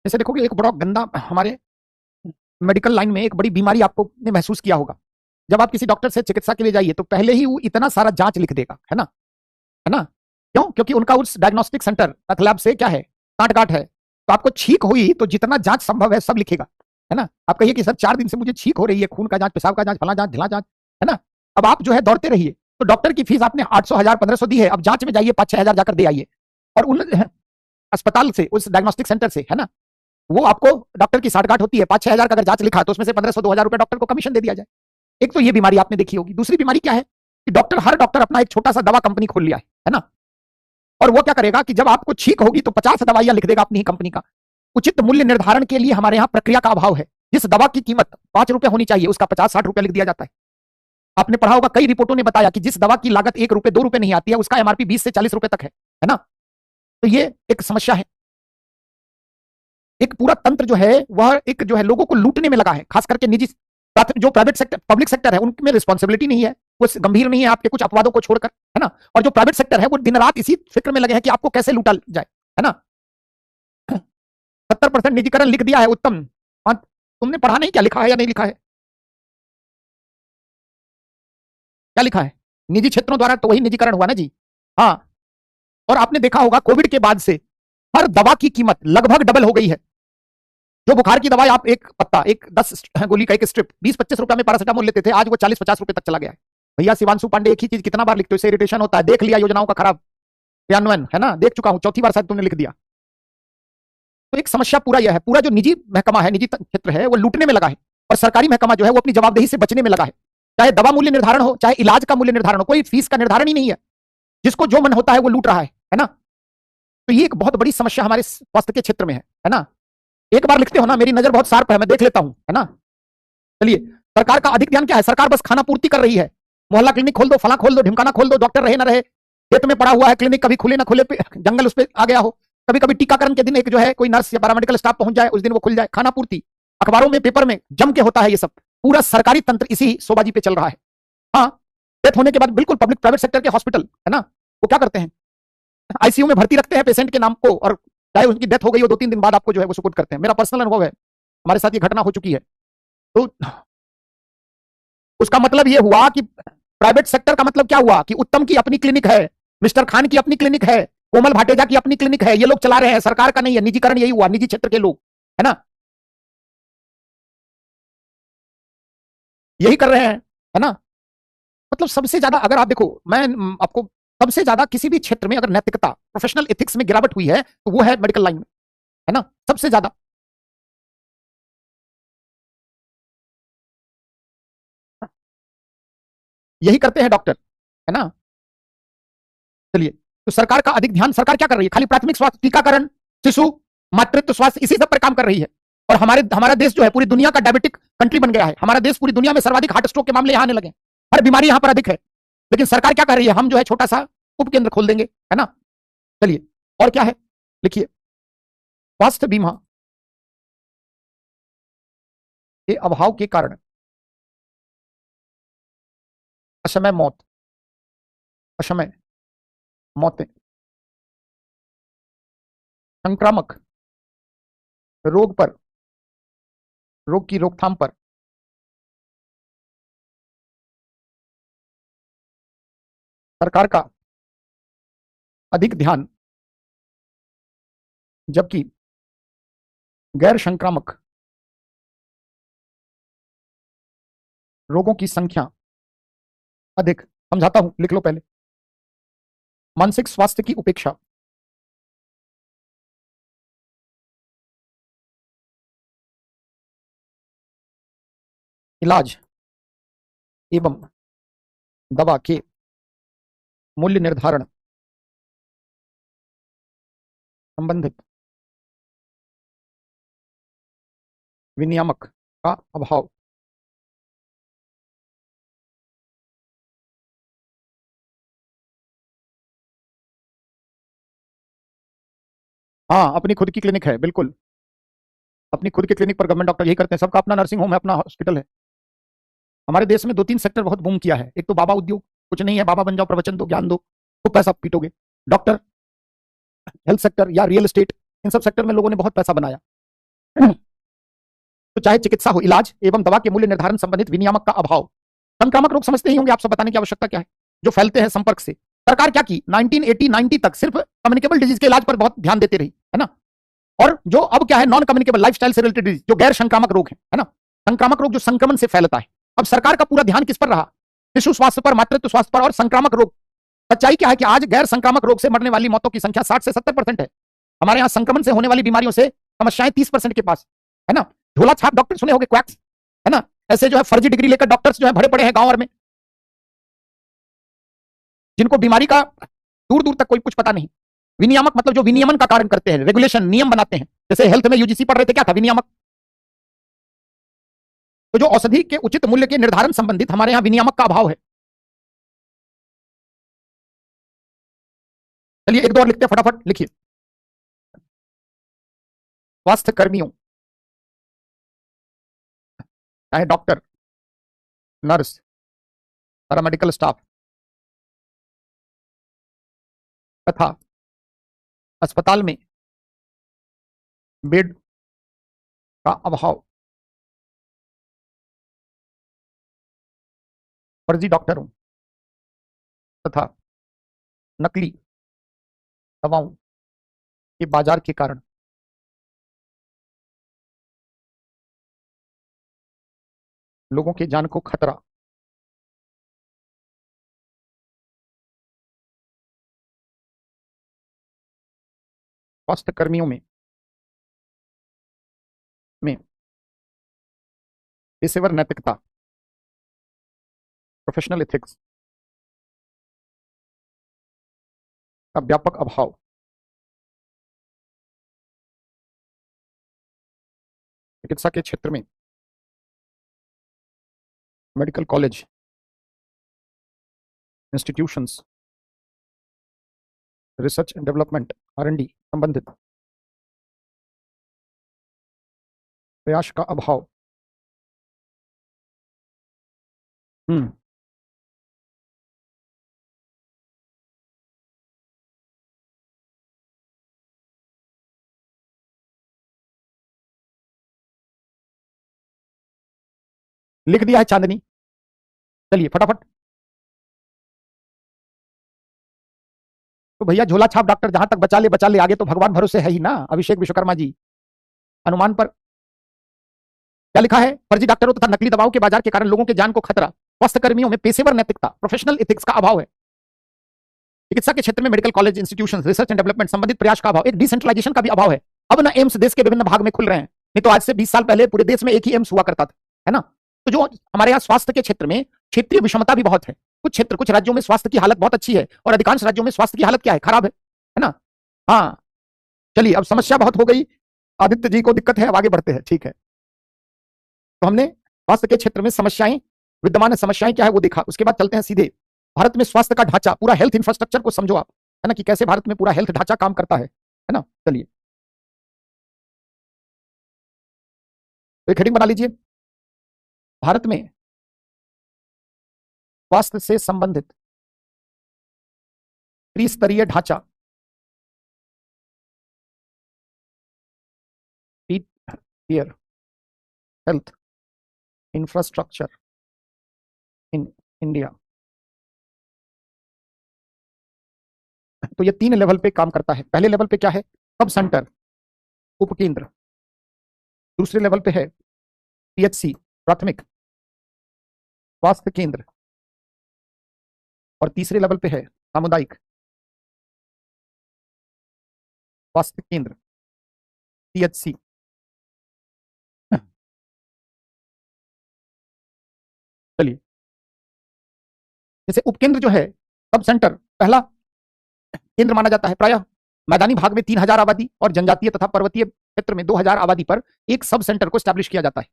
जैसे देखोगे एक बड़ा गंदा हमारे मेडिकल लाइन में एक बड़ी बीमारी आपको ने महसूस किया होगा। जब आप किसी डॉक्टर से चिकित्सा के लिए जाइए तो पहले ही वो इतना सारा जांच लिख देगा, है ना? क्यों? क्योंकि उनका उस डायग्नोस्टिक सेंटर पैथ लैब से क्या है, काट काट है। तो आपको छींक हुई तो जितना जांच संभव है सब लिखेगा, है ना? आप कहिए कि सर 4 दिन से मुझे छींक हो रही है, खून का जांच, पेशाब का जांच, फला जांच, ढिला जांच, है ना? अब आप जो है दौड़ते रहिए। तो डॉक्टर की फीस आपने 800, 1000, 1500 दी है, अब जांच में जाइए 5-6 हजार जाकर दे आइए। और उन अस्पताल से, उस डायग्नोस्टिक सेंटर से, है ना, वो आपको डॉक्टर की साठगांठ होती है। 5-6 हजार का अगर जांच लिखा तो उसमें से 1500, 2000 रुपए डॉक्टर को कमीशन दे दिया जाए। एक तो ये बीमारी आपने देखी होगी। दूसरी बीमारी क्या है कि हर डॉक्टर अपना एक छोटा सा दवा कंपनी खोल लिया है ना? और वो क्या करेगा कि जब आपको छींक होगी तो 50 दवाइयां लिख देगा अपनी ही कंपनी का। उचित मूल्य निर्धारण के लिए हमारे यहां प्रक्रिया का अभाव है। जिस दवा की कीमत 5 रुपए होनी चाहिए उसका 50-60 रुपए लिख दिया जाता है। आपने पढ़ा होगा, कई रिपोर्टों ने बताया कि जिस दवा की लागत 1 रुपए 2 रुपए नहीं आती है उसका एमआरपी 20 से 40 रुपए तक है ना? तो ये एक समस्या है। एक पूरा तंत्र जो है वह एक जो है लोगों को लूटने में लगा है, खास करके निजी जो प्राइवेट सेक्टर, पब्लिक सेक्टर है उनमें रिस्पॉन्सिबिलिटी नहीं है, वो गंभीर नहीं है आपके कुछ अपवादों को छोड़कर, है ना? और जो प्राइवेट सेक्टर है वो दिन रात इसी फिक्र में लगे हैं कि आपको कैसे लूटा जाए, है ना? 70% निजीकरण लिख दिया है उत्तम। हाँ, तुमने पढ़ा नहीं, क्या लिखा है या नहीं लिखा है? क्या लिखा है? निजी क्षेत्रों द्वारा तो वही निजीकरण हुआ ना जी। हाँ, और आपने देखा होगा कोविड के बाद से हर दवा की कीमत लगभग डबल हो गई है। जो बुखार की दवाई आप एक पत्ता, एक 10 गोली का एक स्ट्रिप 20-25 रुपए में पैरासिटामोल लेते थे, आज वो 40-50 रुपए तक चला गया है। भैया शिवांशु पांडे एक ही चीज कितना बार लिखते हो, इससे इरिटेशन होता है। देख लिया योजनाओं का खराब क्रियान्वयन, है ना? देख चुका हूं, चौथी बार शायद तुमने लिख दिया। तो एक समस्या पूरा यह है, पूरा जो निजी महकमा है, निजी क्षेत्र है, वो लूटने में लगा है। और सरकारी महकमा जो है वो अपनी जवाबदेही से बचने में लगा है। चाहे दवा मूल्य निर्धारण हो, चाहे इलाज का मूल्य निर्धारण हो, कोई फीस का निर्धारण ही नहीं है। जिसको जो मन होता है वो लूट रहा है ना? तो ये एक बहुत बड़ी समस्या हमारे स्वास्थ्य के क्षेत्र में है ना? एक बार लिखते हो ना, मेरी नजर बहुत शार्प है, मैं देख लेता हूं, है ना? चलिए, सरकार का अधिक ध्यान क्या है? सरकार बस खाना पूर्ति कर रही है। मोहल्ला क्लिनिक खोल दो, फला खोल दो, ढिमकाना खोल दो, डॉक्टर रहे ना रहे, खेत में पड़ा हुआ है क्लिनिक, कभी खुले ना खुले, जंगल उस पर आ गया हो, कभी कभी टीकाकरण के दिन एक जो है कोई नर्स या पैरामेडिकल स्टाफ पहुंच जाए, उस दिन वो खुल जाए। खाना पूर्ति अखबारों में, पेपर में जम के होता है ये सब। पूरा सरकारी तंत्र इसी शोबाजी पे चल रहा है। हाँ, डेथ होने के बाद बिल्कुल पब्लिक प्राइवेट सेक्टर के हॉस्पिटल, है ना, वो क्या करते हैं? आईसीयू में भर्ती रखते हैं पेशेंट के नाम को, और चाहे उनकी डेथ हो गई हो 2-3 दिन बाद आपको जो है वो सुपुर्द करते हैं। मेरा पर्सनल अनुभव है, हमारे साथ ये घटना हो चुकी है। तो उसका मतलब ये हुआ कि प्राइवेट सेक्टर का मतलब क्या हुआ कि उत्तम की अपनी क्लिनिक है, मिस्टर खान की अपनी क्लिनिक है, कोमल भाटेजा की अपनी क्लिनिक है, ये लोग चला रहे हैं, सरकार का नहीं है। निजीकरण यही हुआ, निजी क्षेत्र के लोग, है ना, यही कर रहे हैं, है ना? मतलब सबसे ज्यादा अगर आप देखो, मैं आपको सबसे ज्यादा किसी भी क्षेत्र में अगर नैतिकता, प्रोफेशनल एथिक्स में गिरावट हुई है तो वो है मेडिकल लाइन में, है ना? सबसे ज्यादा। यही करते हैं डॉक्टर, है ना? चलिए, तो सरकार का अधिक ध्यान, सरकार क्या कर रही है? खाली प्राथमिक स्वास्थ्य, टीकाकरण, शिशु मातृत्व स्वास्थ्य, इसी सब पर काम कर रही है। और हमारा देश जो है पूरी दुनिया का डायबिटिक कंट्री बन गया है। हमारा देश पूरी दुनिया में सर्वाधिक हार्ट स्ट्रोक के मामले यहां आने लगे, हर बीमारी यहां पर अधिक है। लेकिन सरकार क्या कर रही है? हम जो है छोटा सा उपकेंद्र खोल देंगे, है ना? चलिए, और क्या है, लिखिए। स्वास्थ्य बीमा के अभाव के कारण असमय मौत, असमय मौतें, संक्रामक रोग पर, रोग की रोकथाम पर सरकार का अधिक ध्यान, जबकि गैर संक्रामक रोगों की संख्या अधिक। समझाता हूं, लिख लो पहले। मानसिक स्वास्थ्य की उपेक्षा, इलाज एवं दवा के मूल्य निर्धारण संबंधित विनियामक का अभाव, हाँ, अपनी खुद की क्लिनिक है, बिल्कुल अपनी खुद के क्लिनिक पर गवर्नमेंट डॉक्टर यही करते हैं। सबका अपना नर्सिंग होम है, अपना हॉस्पिटल है। हमारे देश में 2-3 सेक्टर बहुत बूम किया है। एक तो बाबा उद्योग, कुछ नहीं है, बाबा बन जाओ, प्रवचन दो, ज्ञान दो, खूब पैसा पीटोगे। डॉक्टर, हेल्थ सेक्टर या रियल एस्टेट, इन सब सेक्टर में लोगों ने बहुत पैसा बनाया। तो चाहे चिकित्सा हो, इलाज एवं दवा के मूल्य निर्धारण संबंधित विनियामक का अभाव। संक्रामक रोग समझते ही होंगे आप सब, बताने की आवश्यकता क्या है, जो फैलते हैं संपर्क से। सरकार क्या की, 1980-90 तक सिर्फ कम्युनिकेबल डिजीज के इलाज पर बहुत ध्यान देती रही, है ना। और जो अब क्या है, नॉन कम्युनिकेबल लाइफस्टाइल से रिलेटेड डिजीज, जो गैर संक्रामक रोग है ना, संक्रामक रोग जो संक्रमण से फैलता है। अब सरकार का पूरा ध्यान किस पर रहा, शिशु स्वास्थ्य पर, मातृत्व स्वास्थ्य पर और संक्रामक रोग। सच्चाई क्या है कि आज गैर संक्रामक रोग से मरने वाली मौतों की संख्या 60 से 70% है। हमारे यहाँ संक्रमण से होने वाली बीमारियों से समस्याएं 30% के पास, है ना। झोला छाप डॉक्टर सुने होंगे, क्वैक्स, है ना, ऐसे जो है फर्जी डिग्री लेकर डॉक्टर्स जो है भरे पड़े हैं गांव और में, जिनको बीमारी का दूर दूर तक कोई कुछ पता नहीं। विनियामक मतलब जो विनियमन का कारण करते हैं, रेगुलेशन, नियम बनाते हैं। जैसे हेल्थ में यूजीसी पढ़ रहे थे, क्या था, विनियामक। तो जो औषधि के उचित मूल्य के निर्धारण संबंधित हमारे यहां विनियामक का अभाव है। चलिए एक दो और लिखते हैं, फटाफट लिखिए। स्वास्थ्य कर्मियों, चाहे डॉक्टर, नर्स, पैरामेडिकल स्टाफ तथा अस्पताल में बेड का अभाव, फर्जी डॉक्टरों तथा नकली दवाओं के बाजार के कारण लोगों की जान को खतरा। स्वास्थ्य कर्मियों में पेशेवर नैतिकता, प्रोफेशनल एथिक्स का व्यापक अभाव, चिकित्सा के क्षेत्र में medical college, institutions, research and development, R&D संबंधित प्रयास का अभाव। लिख दिया है चांदनी, चलिए फटाफट। तो भैया झोला छाप डॉक्टर जहां तक बचा ले, आगे तो भगवान भरोसे है ही ना। अभिषेक विश्वकर्मा जी, अनुमान पर क्या लिखा है, फर्जी डॉक्टरों तथा नकली दवाओं के बाजार के कारण लोगों के जान को खतरा। स्वास्थ्य कर्मियों में पेशेवर नैतिकता, प्रोफेशनल एथिक्स का अभाव है। चिकित्सा के क्षेत्र में medical college, institutions, research and development संबंधित प्रयास का अभाव। एक डिसेंट्रलाइजेशन का भी अभाव है। अब ना एम्स देश के विभिन्न भाग में खुल रहे हैं, नहीं तो आज से 20 साल पहले पूरे देश में एक ही एम्स हुआ करता था, है ना। तो जो हमारे यहाँ स्वास्थ्य के क्षेत्र में क्षेत्रीय विषमता भी बहुत है। कुछ राज्यों में स्वास्थ्य की हालत बहुत अच्छी है और अधिकांश राज्यों में स्वास्थ्य की हालत क्या है, खराब है ना। हाँ चलिए, अब समस्या बहुत हो गई, आदित्य जी को दिक्कत है, अब आगे बढ़ते हैं, ठीक है। तो हमने स्वास्थ्य के क्षेत्र में समस्याएं, विद्यमान समस्याएं क्या है वो देखा। उसके बाद चलते हैं सीधे भारत में स्वास्थ्य का ढांचा, पूरा हेल्थ इंफ्रास्ट्रक्चर को समझो आप, है ना, कि कैसे भारत में पूरा हेल्थ ढांचा काम करता है ना। चलिए एक हेडिंग बना लीजिए, भारत में स्वास्थ्य से संबंधित त्रिस्तरीय ढांचा, care health infrastructure in India. तो ये 3 लेवल पे काम करता है। पहले लेवल पे क्या है, सब सेंटर, उपकेंद्र। दूसरे लेवल पे है PHC, प्राथमिक स्वास्थ्य केंद्र। और तीसरे लेवल पे है सामुदायिक स्वास्थ्य केंद्र, CHC। चलिए, जैसे उपकेंद्र जो है, सब सेंटर पहला केंद्र माना जाता है। प्रायः मैदानी भाग में 3000 आबादी और जनजातीय तथा पर्वतीय क्षेत्र में 2000 आबादी पर एक सब सेंटर को स्टैब्लिश किया जाता है।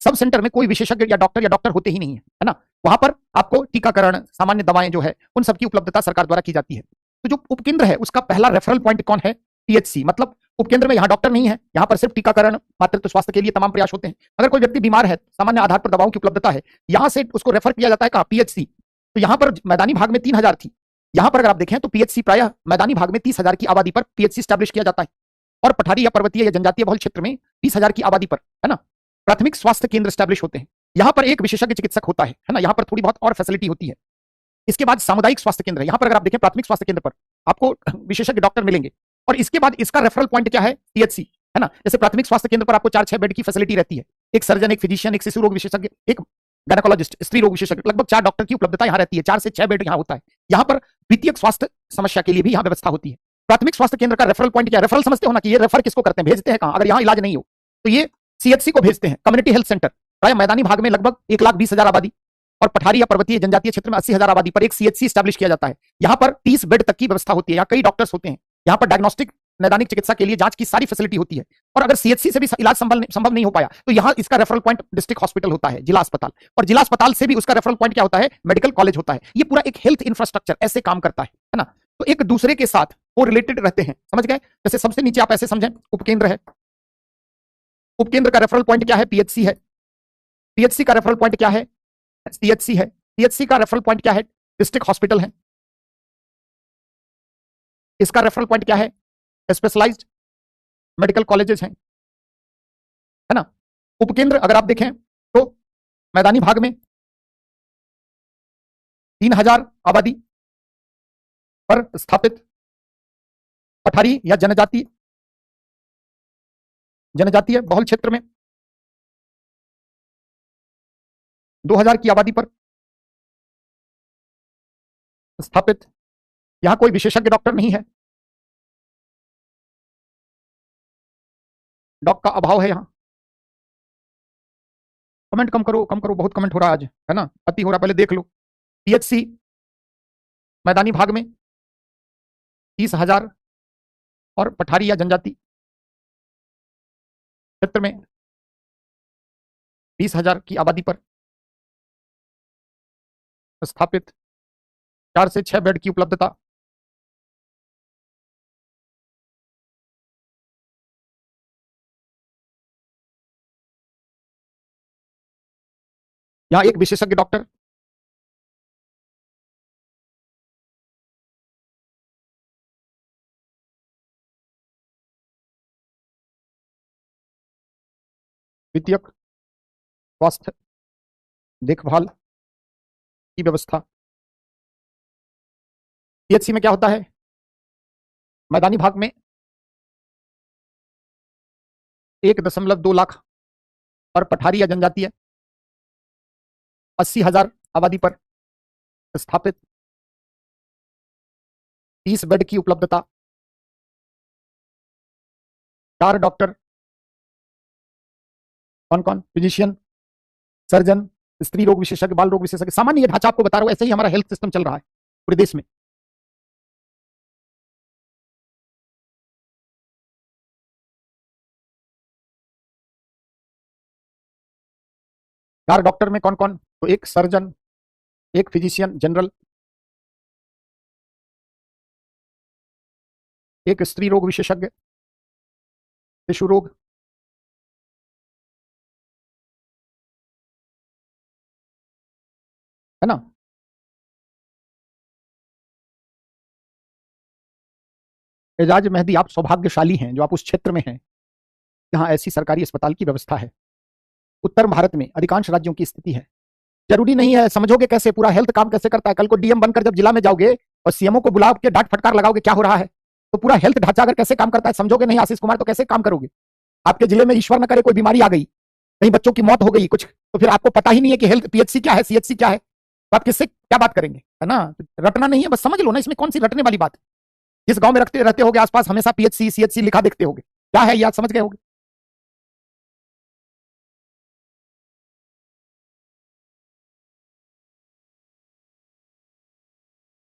सब सेंटर में कोई विशेषज्ञ या डॉक्टर होते ही नहीं है ना। वहां पर आपको टीकाकरण, सामान्य दवाएं जो है, उन सबकी उपलब्धता सरकार द्वारा की जाती है। तो जो उपकेंद्र है उसका पहला रेफरल पॉइंट कौन है, PHC। मतलब उपकेंद्र में यहाँ डॉक्टर नहीं है, यहाँ पर सिर्फ टीकाकरण, मातृत्व स्वास्थ्य के लिए तमाम प्रयास होते हैं। अगर कोई व्यक्ति बीमार है, सामान्य आधार पर दवाओं की उपलब्धता है, यहाँ से उसको रेफर किया जाता है कहाँ, PHC। तो यहाँ पर मैदानी भाग में 3000 थी, यहाँ पर अगर आप देखें तो PHC प्रायः मैदानी भाग में 30,000 की आबादी पर PHC स्टैब्लिश किया जाता है। और पठारी या पर्वतीय या जनजातीय बहुल क्षेत्र में 20,000 की आबादी पर, है ना, प्राथमिक स्वास्थ्य केंद्र स्टैब्लिश होते हैं। यहां पर एक विशेषज्ञ चिकित्सक होता है ना, यहां पर थोड़ी बहुत और फैसिलिटी होती है। इसके बाद सामुदायिक स्वास्थ्य केंद्र है, यहां पर अगर आप देखें प्राथमिक स्वास्थ्य केंद्र पर आपको विशेषज्ञ डॉक्टर मिलेंगे। और इसके बाद इसका रेफरल पॉइंट क्या है, सीएचसी, है ना। जैसे प्राथमिक स्वास्थ्य केंद्र पर आपको 4-6 बेड की फैसिलिटी रहती है, एक सर्जन, एक फिजिशियन, एक शिशु रोग विशेषज्ञ, एक गायनेकोलॉजिस्ट, स्त्री रोग विशेषज्ञ, लगभग 4 डॉक्टर की उपलब्धता यहां रहती है। 4 से 6 बेड यहां होता है। यहां पर द्वितीयक स्वास्थ्य समस्या के लिए भी यहां व्यवस्था होती है। प्राथमिक स्वास्थ्य केंद्र का रेफरल पॉइंट क्या है, रेफरल समझते हो ना, कि ये रेफर किसको करते हैं, भेजते हैं कहां, अगर यहां इलाज नहीं हो तो ये सीएचसी को भेजते हैं, कम्युनिटी हेल्थ सेंटर। प्राय मैदानी भाग में लगभग 1,20,000 आबादी और पठारी या पर्वतीय जनजातीय क्षेत्र में 80,000 आबादी पर एक सीएचसी स्टैब्लिश किया जाता है। यहां पर 30 बेड तक की व्यवस्था होती है, यहाँ कई डॉक्टर्स होते हैं। यहाँ पर डायग्नोस्टिक नैदानिक चिकित्सा के लिए जांच की सारी फैसिलिटी होती है। और अगर सीएचसी से भी इलाज संभव नहीं हो पाया तो यहाँ इसका रेफरल पॉइंट डिस्ट्रिक्ट हॉस्पिटल होता है, जिला अस्पताल, और जिला अस्पताल से भी उसका रेफरल पॉइंट क्या होता है, मेडिकल कॉलेज होता है। ये पूरा एक हेल्थ इंफ्रास्ट्रक्चर ऐसे काम करता है ना। तो एक दूसरे के साथ वो रिलेटेड रहते हैं, समझ गए। जैसे सबसे नीचे आप ऐसे समझें, उपकेंद्र है, उपकेंद्र का रेफरल पॉइंट क्या है, पीएचसी है। पीएचसी का रेफरल पॉइंट क्या है, सीएचसी है। सीएचसी का रेफरल पॉइंट क्या है, डिस्ट्रिक्ट हॉस्पिटल है। इसका रेफरल पॉइंट क्या है, स्पेशलाइज्ड मेडिकल कॉलेजेस हैं, है ना। उपकेंद्र अगर आप देखें तो मैदानी भाग में 3,000 आबादी पर स्थापित पठारी या जनजातीय बहुल क्षेत्र में 2,000 की आबादी पर स्थापित, यहां कोई विशेषज्ञ डॉक्टर नहीं है, डॉक का अभाव है। यहां कमेंट कम करो, बहुत कमेंट हो रहा है आज, है ना, अति हो रहा, पहले देख लो। पीएचसी मैदानी भाग में 30,000 और पठारी या जनजाति क्षेत्र में 20,000 की आबादी पर स्थापित, 4 से 6 बेड की उपलब्धता। यहां एक विशेषज्ञ डॉक्टर, द्वितीयक स्वास्थ्य देखभाल की व्यवस्था। पीएचसी में क्या होता है, मैदानी भाग में 1.2 लाख और पठारी या जनजातीय 80,000 आबादी पर स्थापित, 30 बेड की उपलब्धता, 4 डॉक्टर, कौन कौन, फिजिशियन, सर्जन, स्त्री रोग विशेषज्ञ, बाल रोग विशेषज्ञ। सामान्य ये ढांचा आपको बता रहा हूं, ऐसे ही हमारा हेल्थ सिस्टम चल रहा है पूरे देश में। चार डॉक्टर में कौन कौन, तो एक सर्जन, एक फिजिशियन जनरल, एक स्त्री रोग विशेषज्ञ, शिशु रोग, है ना। एजाज मेहदी, आप सौभाग्यशाली हैं जो आप उस क्षेत्र में हैं जहां ऐसी सरकारी अस्पताल की व्यवस्था है। उत्तर भारत में अधिकांश राज्यों की स्थिति है, जरूरी नहीं है, समझोगे कैसे पूरा हेल्थ काम कैसे करता है। कल को डीएम बनकर जब जिला में जाओगे और सीएमओ को बुला के डांट फटकार लगाओगे क्या हो रहा है, तो पूरा हेल्थ ढांचा अगर कैसे काम करता है समझोगे नहीं आशीष कुमार, तो कैसे काम करोगे। आपके जिले में ईश्वर न करे कोई बीमारी आ गई, कहीं बच्चों की मौत हो गई कुछ, तो फिर आपको पता ही नहीं है कि हेल्थ पीएचसी क्या है, सीएचसी क्या है, तो आप किससे क्या बात करेंगे, है ना। रटना नहीं है, बस समझ लो ना, इसमें कौन सी रटने वाली बात है। जिस गांव में रखते रहते होगे आसपास हमेशा पीएचसी सीएचसी लिखा देखते होगे, क्या है याद समझ गए होगे।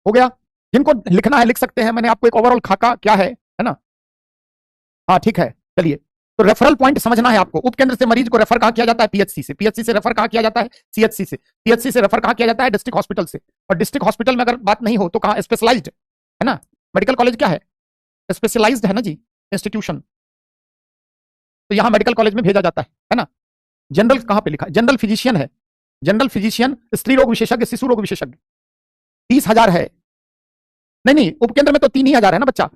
हो गया, जिनको लिखना है लिख सकते हैं, मैंने आपको एक ओवरऑल खाका क्या है ना। हाँ ठीक है, चलिए, तो रेफरल पॉइंट समझना है आपको। उपकेंद्र से मरीज को रेफर कहां किया जाता है, पीएचसी से। पीएचसी से रेफर कहां किया जाता है, सीएचसी से। सीएचसी से रेफर कहां किया जाता है, डिस्ट्रिक्ट हॉस्पिटल से। और डिस्ट्रिक्ट हॉस्पिटल में अगर बात नहीं हो तो कहां, स्पेशलाइज्ड, है ना। मेडिकल कॉलेज क्या है, स्पेशलाइज्ड है ना जी, इंस्टीट्यूशन, तो यहां मेडिकल कॉलेज में भेजा जाता है ना। जनरल कहां पे लिखा है, जनरल फिजिशियन है, जनरल फिजिशियन, स्त्री रोग विशेषज्ञ, शिशु रोग विशेषज्ञ। 30,000 है, नहीं नहीं, उपकेंद्र में तो 3,000 है ना बच्चा,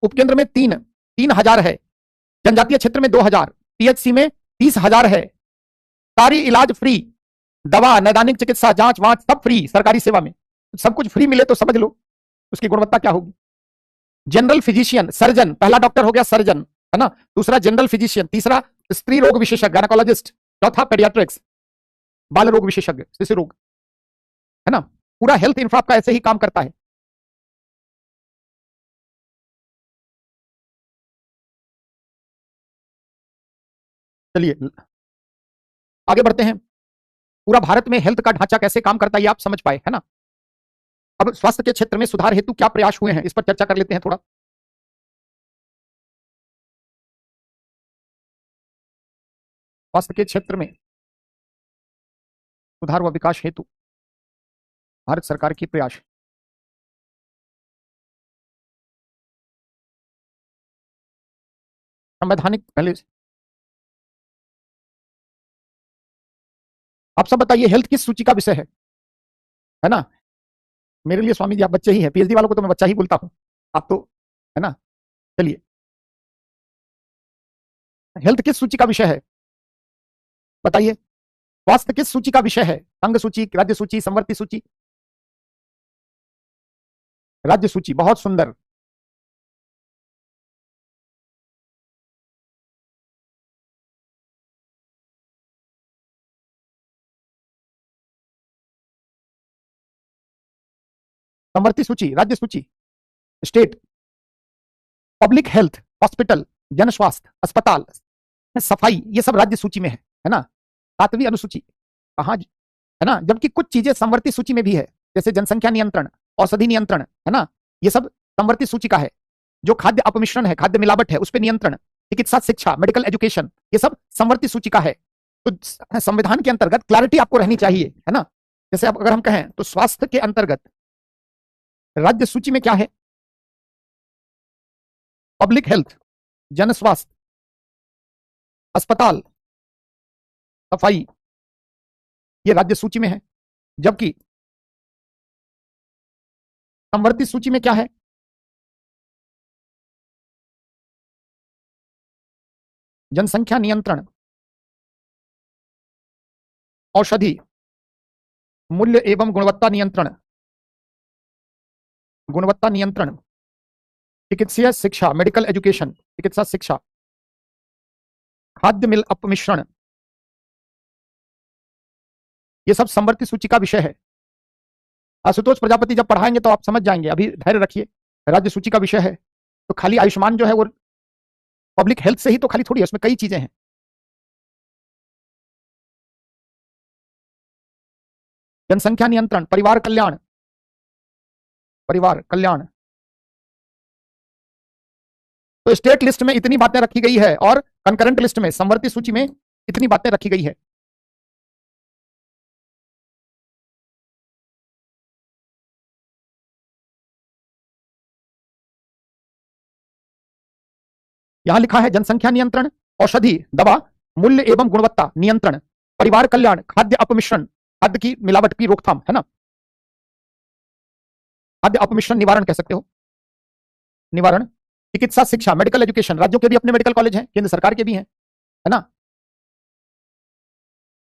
उपकेंद्र में 3 3,000 है, जनजातीय क्षेत्र में 2,000, पीएचसी में 30,000 है, सारी इलाज फ्री, दवा, नैदानिक चिकित्सा, जांच वांच सब फ्री, सरकारी सेवा में सब कुछ फ्री मिले तो समझ लो उसकी गुणवत्ता क्या होगी। जनरल फिजिशियन, सर्जन, पहला डॉक्टर हो गया सर्जन, है ना, दूसरा जनरल फिजिशियन, तीसरा स्त्री रोग विशेषज्ञ गायनेकोलॉजिस्ट, चौथा पेडियाट्रिक्स, बाल रोग विशेषज्ञ, शिशु रोग, है ना, पूरा हेल्थ इंफ्रा का ऐसे ही काम करता है। चलिए आगे बढ़ते हैं। पूरा भारत में हेल्थ का ढांचा कैसे काम करता है ये आप समझ पाए, है ना। अब स्वास्थ्य के क्षेत्र में सुधार हेतु क्या प्रयास हुए हैं इस पर चर्चा कर लेते हैं थोड़ा। स्वास्थ्य के क्षेत्र में सुधार व विकास हेतु भारत सरकार की प्रयास। संवैधानिक पहले आप सब बताइए हेल्थ किस सूची का विषय है ना। मेरे लिए स्वामी जी आप बच्चे ही हैं, पीएचडी वालों को तो मैं बच्चा ही बोलता हूं, आप तो, है ना। चलिए हेल्थ किस सूची का विषय है बताइए। स्वास्थ्य किस सूची का विषय है? संघ सूची, राज्य सूची, संवर्ती सूची? राज्य सूची, बहुत सुंदर। संवर्ती सूची, राज्य सूची, स्टेट, पब्लिक हेल्थ, हॉस्पिटल, जन स्वास्थ्य, अस्पताल, सफाई, ये सब राज्य सूची में है ना। 7वीं अनुसूची कहां, है ना, जबकि कुछ चीजें संवर्ती सूची में भी है, जैसे जनसंख्या नियंत्रण, औषधि नियंत्रण, है ना, ये सब संवर्ती सूची का है। जो खाद्य अपमिश्रण है, खाद्य मिलावट है, उस पर नियंत्रण, चिकित्सा शिक्षा, मेडिकल एजुकेशन, ये सब संवर्ती सूची का है। तो संविधान के अंतर्गत क्लैरिटी आपको रहनी चाहिए, है ना। जैसे अब अगर हम कहें तो स्वास्थ्य के अंतर्गत राज्य सूची में क्या है? पब्लिक हेल्थ, जन स्वास्थ्य, अस्पताल, सफाई, ये राज्य सूची में है। जबकि संवर्ती सूची में क्या है? जनसंख्या नियंत्रण, औषधि, मूल्य एवं गुणवत्ता नियंत्रण, गुणवत्ता नियंत्रण, चिकित्सीय शिक्षा, मेडिकल एजुकेशन, चिकित्सा शिक्षा, खाद्य मिल अपमिश्रण, ये सब संवर्ती सूची का विषय है। आशुतोष प्रजापति जब पढ़ाएंगे तो आप समझ जाएंगे, अभी धैर्य रखिए। राज्य सूची का विषय है तो खाली आयुष्मान जो है वो पब्लिक हेल्थ से ही तो खाली थोड़ी है, उसमें कई चीजें हैं। जनसंख्या नियंत्रण, परिवार कल्याण, परिवार कल्याण, तो स्टेट लिस्ट में इतनी बातें रखी गई है और कंकरेंट लिस्ट में, संवर्ती सूची में इतनी बातें रखी गई है। यहां लिखा है जनसंख्या नियंत्रण, औषधि, दवा, मूल्य एवं गुणवत्ता नियंत्रण, परिवार कल्याण, खाद्य अपमिश्रण, खाद्य की मिलावट की रोकथाम, है ना, खाद्य अपमिश्रण निवारण कह सकते हो, निवारण, चिकित्सा शिक्षा, मेडिकल एजुकेशन, राज्यों के भी अपने मेडिकल कॉलेज हैं, केंद्र सरकार के भी हैं, है ना।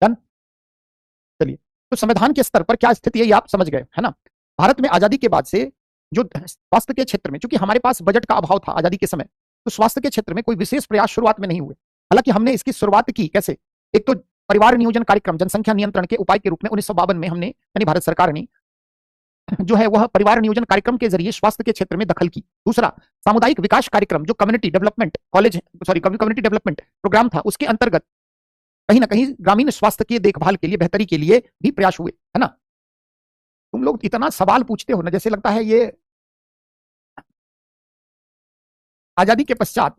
डन। चलिए तो संविधान के स्तर पर क्या स्थिति है ये आप समझ गए, है ना। भारत में आजादी के बाद से जो स्वास्थ्य के क्षेत्र में, चूंकि हमारे पास बजट का अभाव था आजादी के समय, तो स्वास्थ्य के क्षेत्र में कोई विशेष प्रयास शुरुआत में नहीं हुए। हालांकि हमने इसकी शुरुआत की कैसे, एक तो परिवार नियोजन कार्यक्रम, जनसंख्या नियंत्रण के उपाय के रूप में 1952 में हमने, यानी भारत सरकार ने जो है वह परिवार नियोजन कार्यक्रम के जरिए स्वास्थ्य के क्षेत्र में दखल की। दूसरा सामुदायिक विकास कार्यक्रम, जो community development college, sorry community development program था, उसके अंतर्गत कहीं ना कहीं ग्रामीण स्वास्थ्य की देखभाल के लिए, बेहतरी के लिए भी प्रयास हुए, है ना। तुम लोग इतना सवाल पूछते हो ना, जैसे लगता है ये आजादी के पश्चात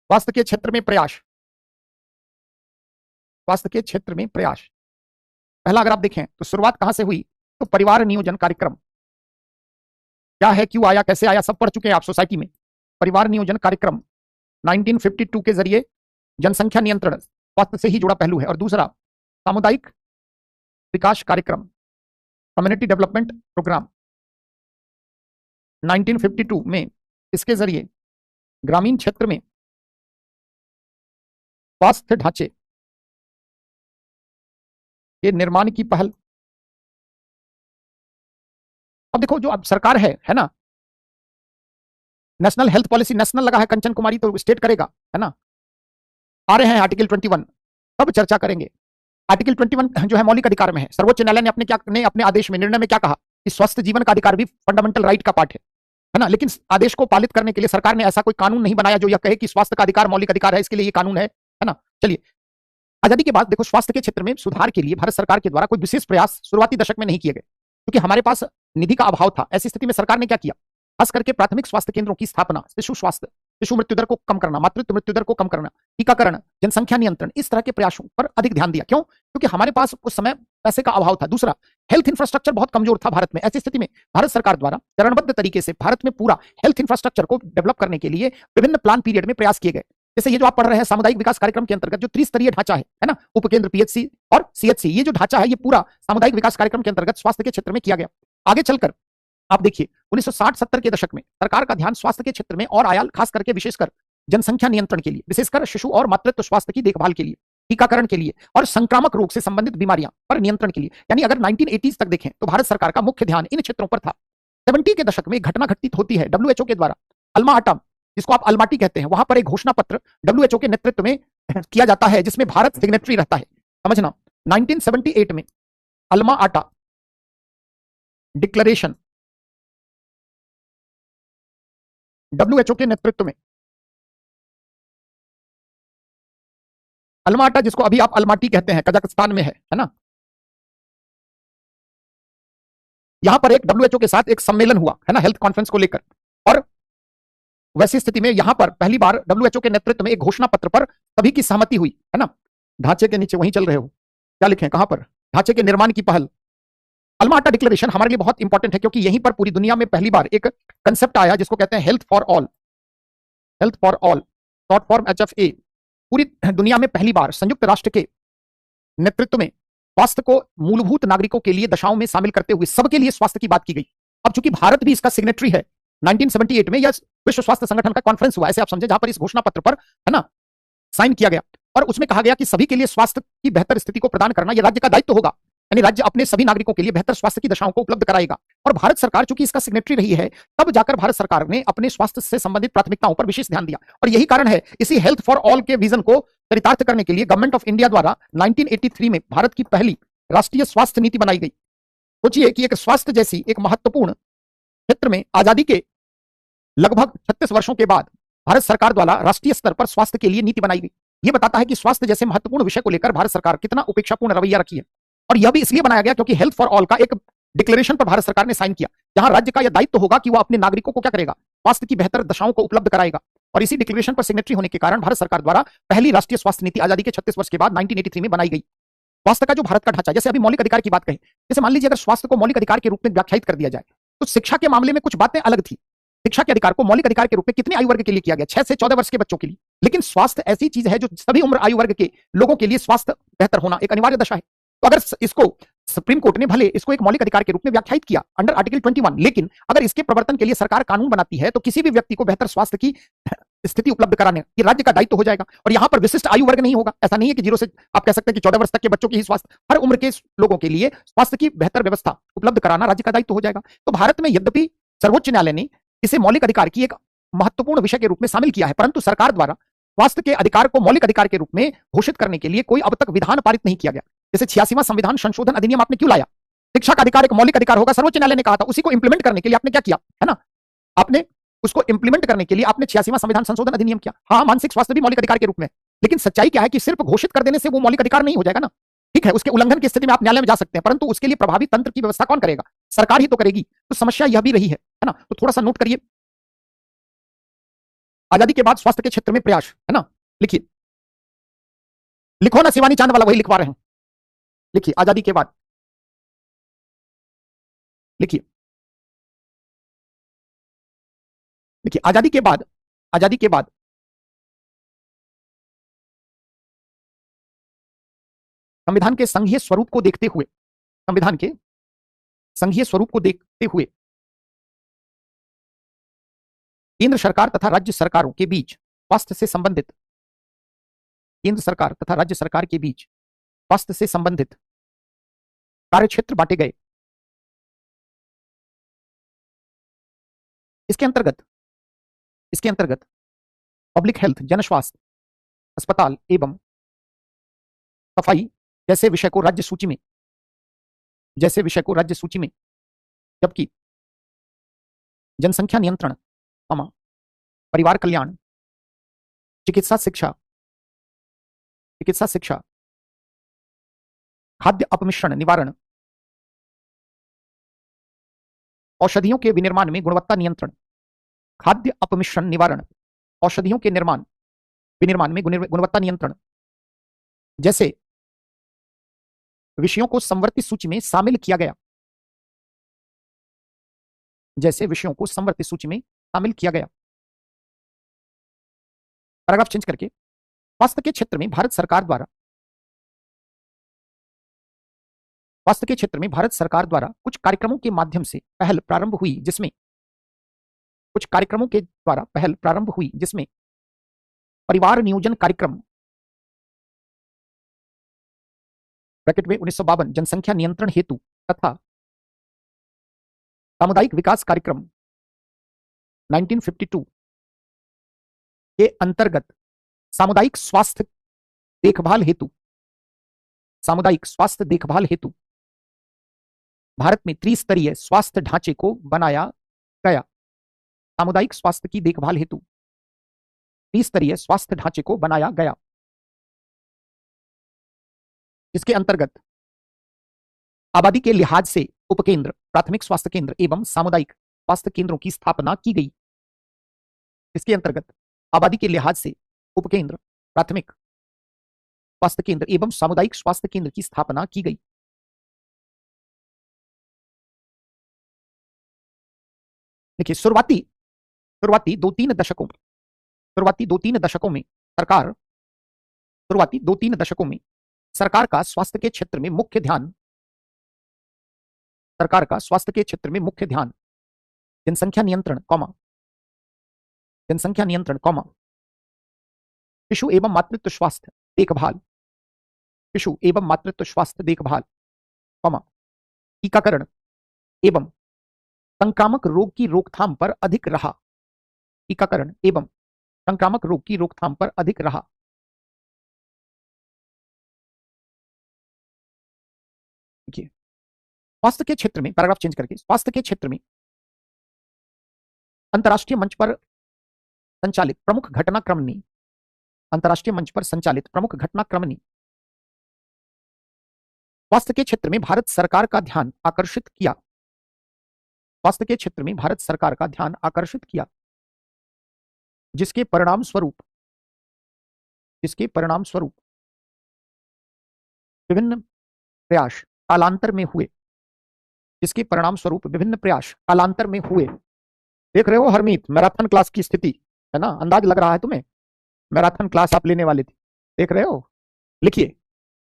स्वास्थ्य के क्षेत्र में प्रयास, स्वास्थ्य के क्षेत्र में प्रयास, पहला अगर आप देखें तो शुरुआत कहां से हुई, तो परिवार नियोजन कार्यक्रम क्या है, क्यों आया, कैसे आया, सब पढ़ चुके हैं आप सोसाइटी में। परिवार नियोजन कार्यक्रम 1952 के जरिए जनसंख्या नियंत्रण स्वास्थ्य से ही जुड़ा पहलू है। और दूसरा सामुदायिक विकास कार्यक्रम, कम्युनिटी डेवलपमेंट प्रोग्राम 1952 में इसके जरिए ग्रामीण क्षेत्र में स्वास्थ्य ढांचे के निर्माण की पहल। अब देखो जो अब सरकार है ना, नेशनल हेल्थ पॉलिसी, नेशनल लगा है कंचन कुमारी, तो स्टेट करेगा, है ना। आ रहे हैं आर्टिकल 21, तब चर्चा करेंगे। आर्टिकल 21 जो है मौलिक अधिकार में है। सर्वोच्च न्यायालय ने अपने आदेश में, निर्णय में क्या कहा कि स्वस्थ जीवन का अधिकार भी फंडामेंटल राइट का पार्ट है ना। लेकिन आदेश को पालित करने के लिए सरकार ने ऐसा कोई कानून नहीं बनाया जो यह कहे कि स्वास्थ्य का अधिकार मौलिक अधिकार है, इसके लिए ये कानून है ना। चलिए, आजादी के बाद देखो स्वास्थ्य के क्षेत्र में सुधार के लिए भारत सरकार के द्वारा कोई विशेष प्रयास शुरुआती दशक में नहीं किए गए, क्योंकि हमारे पास निधि का अभाव था। ऐसी स्थिति में सरकार ने क्या किया, खास करके प्राथमिक स्वास्थ्य केंद्रों की स्थापना, शिशु स्वास्थ्य, शिशु मृत्यु दर को कम करना, मातृत्व मृत्यु दर को कम करना, टीकाकरण, जनसंख्या नियंत्रण, इस तरह के प्रयासों पर अधिक ध्यान दिया। क्यों? क्योंकि हमारे पास उस समय पैसे का अभाव था। दूसरा, हेल्थ इंफ्रास्ट्रक्चर बहुत कमजोर था भारत में। ऐसी स्थिति में भारत सरकार द्वारा चरणबद्ध तरीके से भारत में पूरा हेल्थ इंफ्रास्ट्रक्चर को डेवलप करने के लिए विभिन्न प्लान पीरियड में प्रयास किए गए। जैसे ये जो आप पढ़ रहे हैं सामुदायिक विकास कार्यक्रम के अंतर्गत जो त्रिस्तरीय ढांचा है ना, उपकेंद्र, पीएचसी और सीएचसी, ये जो ढांचा है ये पूरा सामुदायिक विकास कार्यक्रम के अंतर्गत स्वास्थ्य के क्षेत्र में किया गया। आगे चलकर आप देखिए 1960-70 के दशक में सरकार का ध्यान स्वास्थ्य के क्षेत्र में और आया, खास करके विशेषकर जनसंख्या नियंत्रण के लिए, विशेषकर शिशु और मातृत्व स्वास्थ्य की देखभाल के लिए, टीकाकरण के लिए और संक्रामक रोग से संबंधित बीमारियां पर नियंत्रण के लिए। यानी अगर 1980s तक देखें तो भारत सरकार का मुख्य ध्यान इन क्षेत्रों पर था। 70 के दशक में घटना घटित होती है डब्ल्यूएचओ के द्वारा अल्मा आटा, जिसको आप अलमाटी कहते हैं, वहां पर एक घोषणा पत्र डब्ल्यूएचओ के नेतृत्व में किया जाता है, जिसमें भारत सिग्नेटरी रहता है। समझना, 1978 में अल्मा आटा डिक्लेरेशन डब्ल्यूएचओ के नेतृत्व में, अल्मा आटा जिसको अभी आप अलमाटी कहते हैं, कजाकिस्तान में है ना। यहां पर एक डब्ल्यूएचओ के साथ एक सम्मेलन हुआ है ना, हेल्थ कॉन्फ्रेंस को लेकर, और वैसी स्थिति में यहां पर पहली बार डब्ल्यूएचओ के नेतृत्व में एक घोषणा पत्र पर सभी की सहमति हुई है ना। ढांचे के नीचे वहीं चल रहे हो, क्या लिखें, कहां पर, ढांचे के निर्माण की पहल। अल्मा आटा डिक्लेरेशन हमारे लिए बहुत इंपॉर्टेंट है, क्योंकि यहीं पर पूरी दुनिया में पहली बार एक कंसेप्ट आया जिसको कहते हैं health for all, health for all, short form HFA। पूरी दुनिया में पहली बार संयुक्त राष्ट्र के नेतृत्व में स्वास्थ्य को मूलभूत नागरिकों के लिए दशाओं में शामिल करते हुए सबके लिए स्वास्थ्य की बात की गई। अब चूंकि भारत भी इसका सिग्नेटरी है, 1978 में यह विश्व स्वास्थ्य संगठन का कॉन्फ्रेंस हुआ, ऐसे आप समझे, जहां पर इस घोषणा पत्र पर है ना साइन किया गया, और उसमें कहा गया कि सभी के लिए स्वास्थ्य की बेहतर स्थिति को प्रदान करना यह राज्य का दायित्व होगा। यानी राज्य अपने सभी नागरिकों के लिए बेहतर स्वास्थ्य की दशाओं को उपलब्ध कराएगा। और भारत सरकार चूंकि इसका सिग्नेटरी रही है, तब जाकर भारत सरकार ने अपने स्वास्थ्य से संबंधित प्राथमिकताओं पर विशेष ध्यान दिया। और यही कारण है, इसी हेल्थ फॉर ऑल के विजन को चरितार्थ करने के लिए गवर्नमेंट ऑफ इंडिया द्वारा 1983 में भारत की पहली राष्ट्रीय स्वास्थ्य नीति बनाई गई। सोचिए कि एक स्वास्थ्य जैसी एक महत्वपूर्ण क्षेत्र में आजादी के लगभग 36 वर्षों के बाद भारत सरकार द्वारा राष्ट्रीय स्तर पर स्वास्थ्य के लिए नीति बनाई गई। यह बताता है कि स्वास्थ्य जैसे महत्वपूर्ण विषय को लेकर भारत सरकार कितना उपेक्षापूर्ण रवैया रखी है। और यह भी इसलिए बनाया गया क्योंकि हेल्थ फॉर ऑल का एक डिक्लेरेशन पर भारत सरकार ने साइन किया, जहां राज्य का यह दायित्व होगा कि वह अपने नागरिकों को क्या करेगा, स्वास्थ्य की बेहतर दशाओं को उपलब्ध कराएगा। और इसी डिक्लेरेशन पर सिग्नेटरी होने के कारण भारत सरकार द्वारा पहली राष्ट्रीय स्वास्थ्य नीति आजादी के 36 वर्ष के बाद 1983 में बनाई गई। स्वास्थ्य का जो भारत का ढांचा, जैसे अभी मौलिक अधिकार की बात कहें, जैसे मान लीजिए अगर स्वास्थ्य को मौलिक अधिकार के रूप में व्याख्यायित कर दिया जाए, तो शिक्षा के मामले में कुछ बातें अलग थी। शिक्षा के अधिकार को मौलिक अधिकार के रूप में कितने आयु वर्ग के लिए किया गया, 6 से 14 वर्ष के बच्चों के लिए। लेकिन स्वास्थ्य ऐसी चीज है जो सभी उम्र आयु वर्ग के लोगों के लिए स्वास्थ्य बेहतर होना एक अनिवार्य दशा है। तो अगर इसको सुप्रीम कोर्ट ने भले इसको एक मौलिक अधिकार के रूप में व्याख्यायित किया अंडर आर्टिकल 21, लेकिन अगर इसके प्रवर्तन के लिए सरकार कानून बनाती है तो किसी भी व्यक्ति को बेहतर स्वास्थ्य की स्थिति उपलब्ध कराने ये राज्य का दायित्व हो जाएगा। और यहां पर विशिष्ट आयु वर्ग नहीं होगा। ऐसा नहीं है कि 0 से आप कह सकते हैं कि 14 वर्ष तक के बच्चों की ही स्वास्थ्य, हर उम्र के लोगों के लिए स्वास्थ्य की बेहतर व्यवस्था उपलब्ध कराना राज्य का दायित्व हो जाएगा। तो भारत में यद्यपि सर्वोच्च न्यायालय ने इसे मौलिक अधिकार की एक महत्वपूर्ण विषय के रूप में शामिल किया है, परंतु सरकार द्वारा स्वास्थ्य के अधिकार को मौलिक अधिकार के रूप में घोषित करने के लिए कोई अब तक विधान पारित नहीं किया गया। जैसे 86वां संविधान संशोधन अधिनियम आपने क्यों लाया? शिक्षा का अधिकार एक मौलिक अधिकार होगा, सर्वोच्च न्यायालय ने कहा था। उसी को इंप्लीमेंट करने के लिए आपने क्या किया, है ना, आपने उसको इंप्लीमेंट करने के लिए आपने 86वां संविधान संशोधन अधिनियम किया। हाँ, मानसिक स्वास्थ्य भी मौलिक अधिकार के रूप में, लेकिन सच्चाई क्या है कि सिर्फ घोषित कर देने से वो मौलिक अधिकार नहीं हो जाएगा ना। ठीक है, उसके उल्लंघन की स्थिति में आप न्यायालय में जा सकते हैं, परंतु उसके लिए प्रभावी तंत्र की व्यवस्था कौन करेगा? सरकार ही तो करेगी। तो समस्या यह भी रही है ना। तो थोड़ा सा नोट करिए, आजादी के बाद स्वास्थ्य के क्षेत्र में प्रयास, है ना। लिखिए, लिखो ना, शिवानी चांद वाला वही लिखवा रहे हैं। लिखिए, आजादी के बाद, लिखिए, देखिए, आजादी के बाद, आजादी के बाद संविधान के संघीय स्वरूप को देखते हुए, संविधान के संघीय स्वरूप को देखते हुए केंद्र सरकार तथा राज्य सरकारों के बीच स्वास्थ्य से संबंधित, केंद्र सरकार तथा राज्य सरकार के बीच स्वास्थ्य से संबंधित कार्यक्षेत्र बांटे गए। इसके अंतर्गत पब्लिक हेल्थ, जन स्वास्थ्य, अस्पताल एवं सफाई जैसे विषय को राज्य सूची में, जबकि जनसंख्या नियंत्रण, परिवार कल्याण, चिकित्सा शिक्षा, खाद्य अपमिश्रण निवारण, औषधियों के विनिर्माण में गुणवत्ता नियंत्रण, खाद्य अपमिश्रण निवारण, औषधियों के विनिर्माण में गुणवत्ता नियंत्रण जैसे विषयों को समवर्ती सूची में शामिल किया गया। पैराग्राफ चेंज करके, स्वास्थ्य के क्षेत्र में भारत सरकार द्वारा कुछ कार्यक्रमों के माध्यम से पहल प्रारंभ हुई जिसमें परिवार नियोजन कार्यक्रम ब्रैकेट में 1952 जनसंख्या नियंत्रण हेतु तथा सामुदायिक विकास कार्यक्रम 1952 के अंतर्गत सामुदायिक स्वास्थ्य देखभाल हेतु भारत में त्रिस्तरीय स्वास्थ्य ढांचे को बनाया गया। सामुदायिक स्वास्थ्य की देखभाल हेतु त्रिस्तरीय स्वास्थ्य ढांचे को बनाया गया, जिसके अंतर्गत आबादी के लिहाज से उपकेंद्र, प्राथमिक स्वास्थ्य केंद्र एवं सामुदायिक स्वास्थ्य केंद्रों की स्थापना की गई। इसके अंतर्गत आबादी के लिहाज से उपकेंद्र, प्राथमिक स्वास्थ्य केंद्र एवं सामुदायिक स्वास्थ्य केंद्र की स्थापना की गई। देखिए, शुरुआती दो तीन दशकों में सरकार का स्वास्थ्य के क्षेत्र में मुख्य ध्यान जनसंख्या नियंत्रण, शिशु एवं मातृत्व स्वास्थ्य देखभाल, टीकाकरण एवं संक्रामक रोग की रोकथाम पर अधिक रहा। देखिए, स्वास्थ्य के क्षेत्र में, पैराग्राफ चेंज करके, स्वास्थ्य के क्षेत्र में अंतर्राष्ट्रीय मंच पर संचालित प्रमुख घटनाक्रम ने स्वास्थ्य के क्षेत्र में भारत सरकार का ध्यान आकर्षित किया, जिसके परिणाम स्वरूप विभिन्न प्रयास कालांतर में हुए। देख रहे हो हरमीत, मैराथन क्लास की स्थिति है ना, अंदाज लग रहा है तुम्हें, मैराथन क्लास आप लेने वाले थे, देख रहे हो। लिखिए,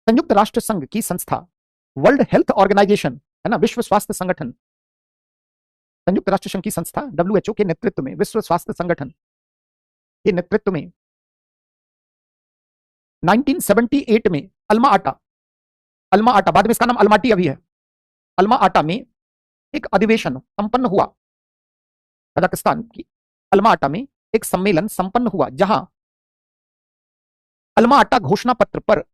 संयुक्त राष्ट्र संघ की संस्था वर्ल्ड हेल्थ ऑर्गेनाइजेशन है ना, विश्व स्वास्थ्य संगठन, संयुक्त राष्ट्र संघ की संस्था WHO के नेतृत्व में, विश्व स्वास्थ्य संगठन के नेतृत्व में 1978 में अल्मा आटा, बाद में इसका नाम अल्माटी अभी है, अल्मा आटा में एक अधिवेशन संपन्न हुआ। कजाकिस्तान की अल्मा आटा में एक सम्मेलन संपन्न हुआ, जहां अल्मा आटा घोषणा पत्र पर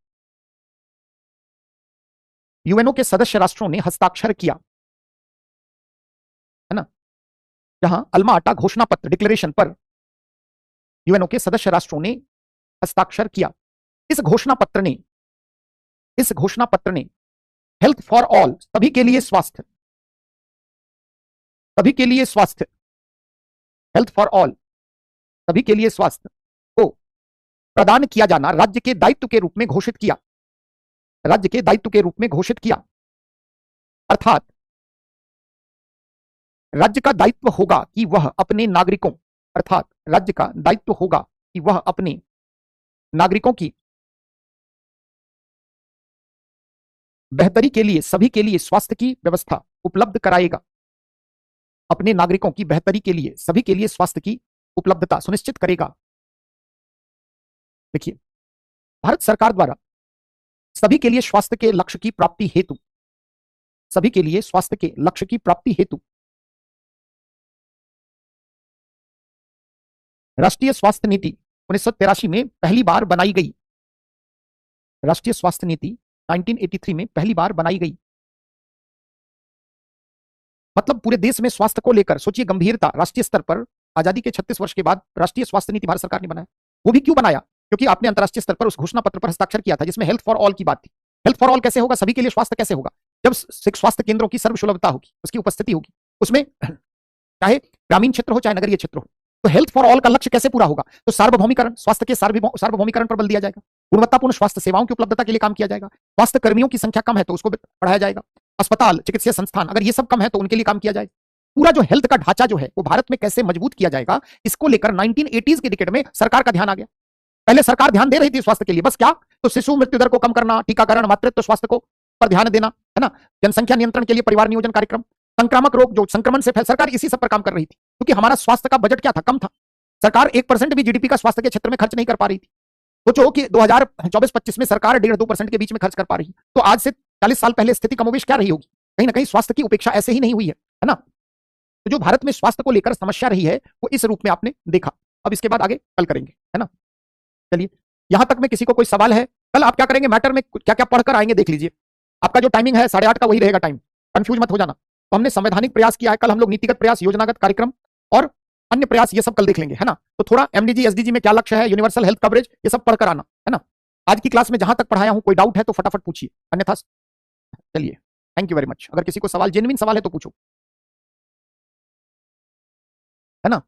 यूएनओ के सदस्य राष्ट्रों ने हस्ताक्षर किया, है ना, जहां अल्मा आटा घोषणा पत्र, डिक्लेरेशन पर यूएनओ के सदस्य राष्ट्रों ने हस्ताक्षर किया। इस घोषणा पत्र ने हेल्थ फॉर ऑल, सभी के लिए स्वास्थ्य, हेल्थ फॉर ऑल, सभी के लिए स्वास्थ्य को प्रदान किया जाना राज्य के दायित्व के रूप में घोषित किया। अर्थात राज्य का दायित्व होगा कि वह अपने नागरिकों की बेहतरी के लिए सभी के लिए स्वास्थ्य की व्यवस्था उपलब्ध कराएगा। अपने नागरिकों की बेहतरी के लिए सभी के लिए स्वास्थ्य की उपलब्धता सुनिश्चित करेगा। देखिए, भारत सरकार द्वारा सभी के लिए स्वास्थ्य के लक्ष्य की प्राप्ति हेतु, सभी के लिए स्वास्थ्य के लक्ष्य की प्राप्ति हेतु राष्ट्रीय स्वास्थ्य नीति 1983 में पहली बार बनाई गई। राष्ट्रीय स्वास्थ्य नीति 1983 में पहली बार बनाई गई। मतलब पूरे देश में स्वास्थ्य को लेकर सोचिए गंभीरता, राष्ट्रीय स्तर पर आजादी के 36 वर्ष के बाद राष्ट्रीय स्वास्थ्य नीति भारत सरकार ने बनाया। वो भी क्यों बनाया? क्योंकि आपने अंतरराष्ट्रीय स्तर पर उस घोषणा पत्र पर हस्ताक्षर किया था जिसमें हेल्थ फॉर ऑल की बात थी। हेल्थ फॉर ऑल कैसे होगा? सभी के लिए स्वास्थ्य कैसे होगा? जब स्वास्थ्य केंद्रों की सर्वसुलभता होगी, उसकी उपस्थिति होगी, उसमें चाहे ग्रामीण क्षेत्र हो चाहे नगरीय क्षेत्र हो, तो हेल्थ फॉर ऑल का लक्ष्य कैसे पूरा होगा? तो सार्वभौमिकरण, स्वास्थ्य के सार्वभौमिकरण पर बल दिया जाएगा, गुणवत्तापूर्ण स्वास्थ्य सेवाओं की उपलब्धता के लिए काम किया जाएगा, स्वास्थ्य कर्मियों की संख्या कम है तो उसको बढ़ाया जाएगा, अस्पताल, चिकित्सीय संस्थान अगर ये सब कम है तो उनके लिए काम किया जाएगा। पूरा जो हेल्थ का ढांचा जो है वो भारत में कैसे मजबूत किया जाएगा, इसको लेकर 1980s के डिकेड में सरकार का ध्यान आ गया। पहले सरकार ध्यान दे रही थी स्वास्थ्य के लिए, बस क्या, तो शिशु मृत्यु दर को कम करना, टीकाकरण, मातृत्व स्वास्थ्य को पर ध्यान देना, है ना, जनसंख्या नियंत्रण के लिए परिवार नियोजन कार्यक्रम, संक्रामक रोग जो संक्रमण से फैल, सरकार इसी सब पर काम कर रही थी क्योंकि हमारा स्वास्थ्य का बजट क्या था, कम था। सरकार 1% भी जीडीपी का स्वास्थ्य के क्षेत्र में खर्च नहीं कर पा रही थी। सोचो कि 2024-25 में सरकार 1.5-2% के बीच में खर्च कर पा रही है, तो आज से 40 साल पहले स्थिति कमोबेश क्या रही होगी? कहीं ना कहीं स्वास्थ्य की उपेक्षा ऐसे ही नहीं हुई है ना। तो जो भारत में स्वास्थ्य को लेकर समस्या रही है वो इस रूप में आपने देखा। अब इसके बाद आगे कल करेंगे, है ना। चलिए, यहां तक में किसी को कोई सवाल है? कल आप क्या करेंगे, मैटर में क्या क्या पढ़कर आएंगे देख लीजिए। आपका जो टाइमिंग है 8:30 का वही रहेगा टाइम, कंफ्यूज मत हो जाना। तो हमने संवैधानिक प्रयास किया है, कल हम लोग नीतिगत प्रयास, योजनागत कार्यक्रम और अन्य प्रयास ये सब कल देख लेंगे, है ना। तो थोड़ा एमडीजी एसडीजी में क्या लक्ष्य है, यूनिवर्सल हेल्थ कवरेज, ये सब पढ़कर आना, है ना। आज की क्लास में जहां तक पढ़ाया हूं कोई डाउट है तो फटाफट पूछिए, अन्यथा चलिए, थैंक यू वेरी मच। अगर किसी को सवाल, जेन्युइन सवाल है तो पूछो, है ना।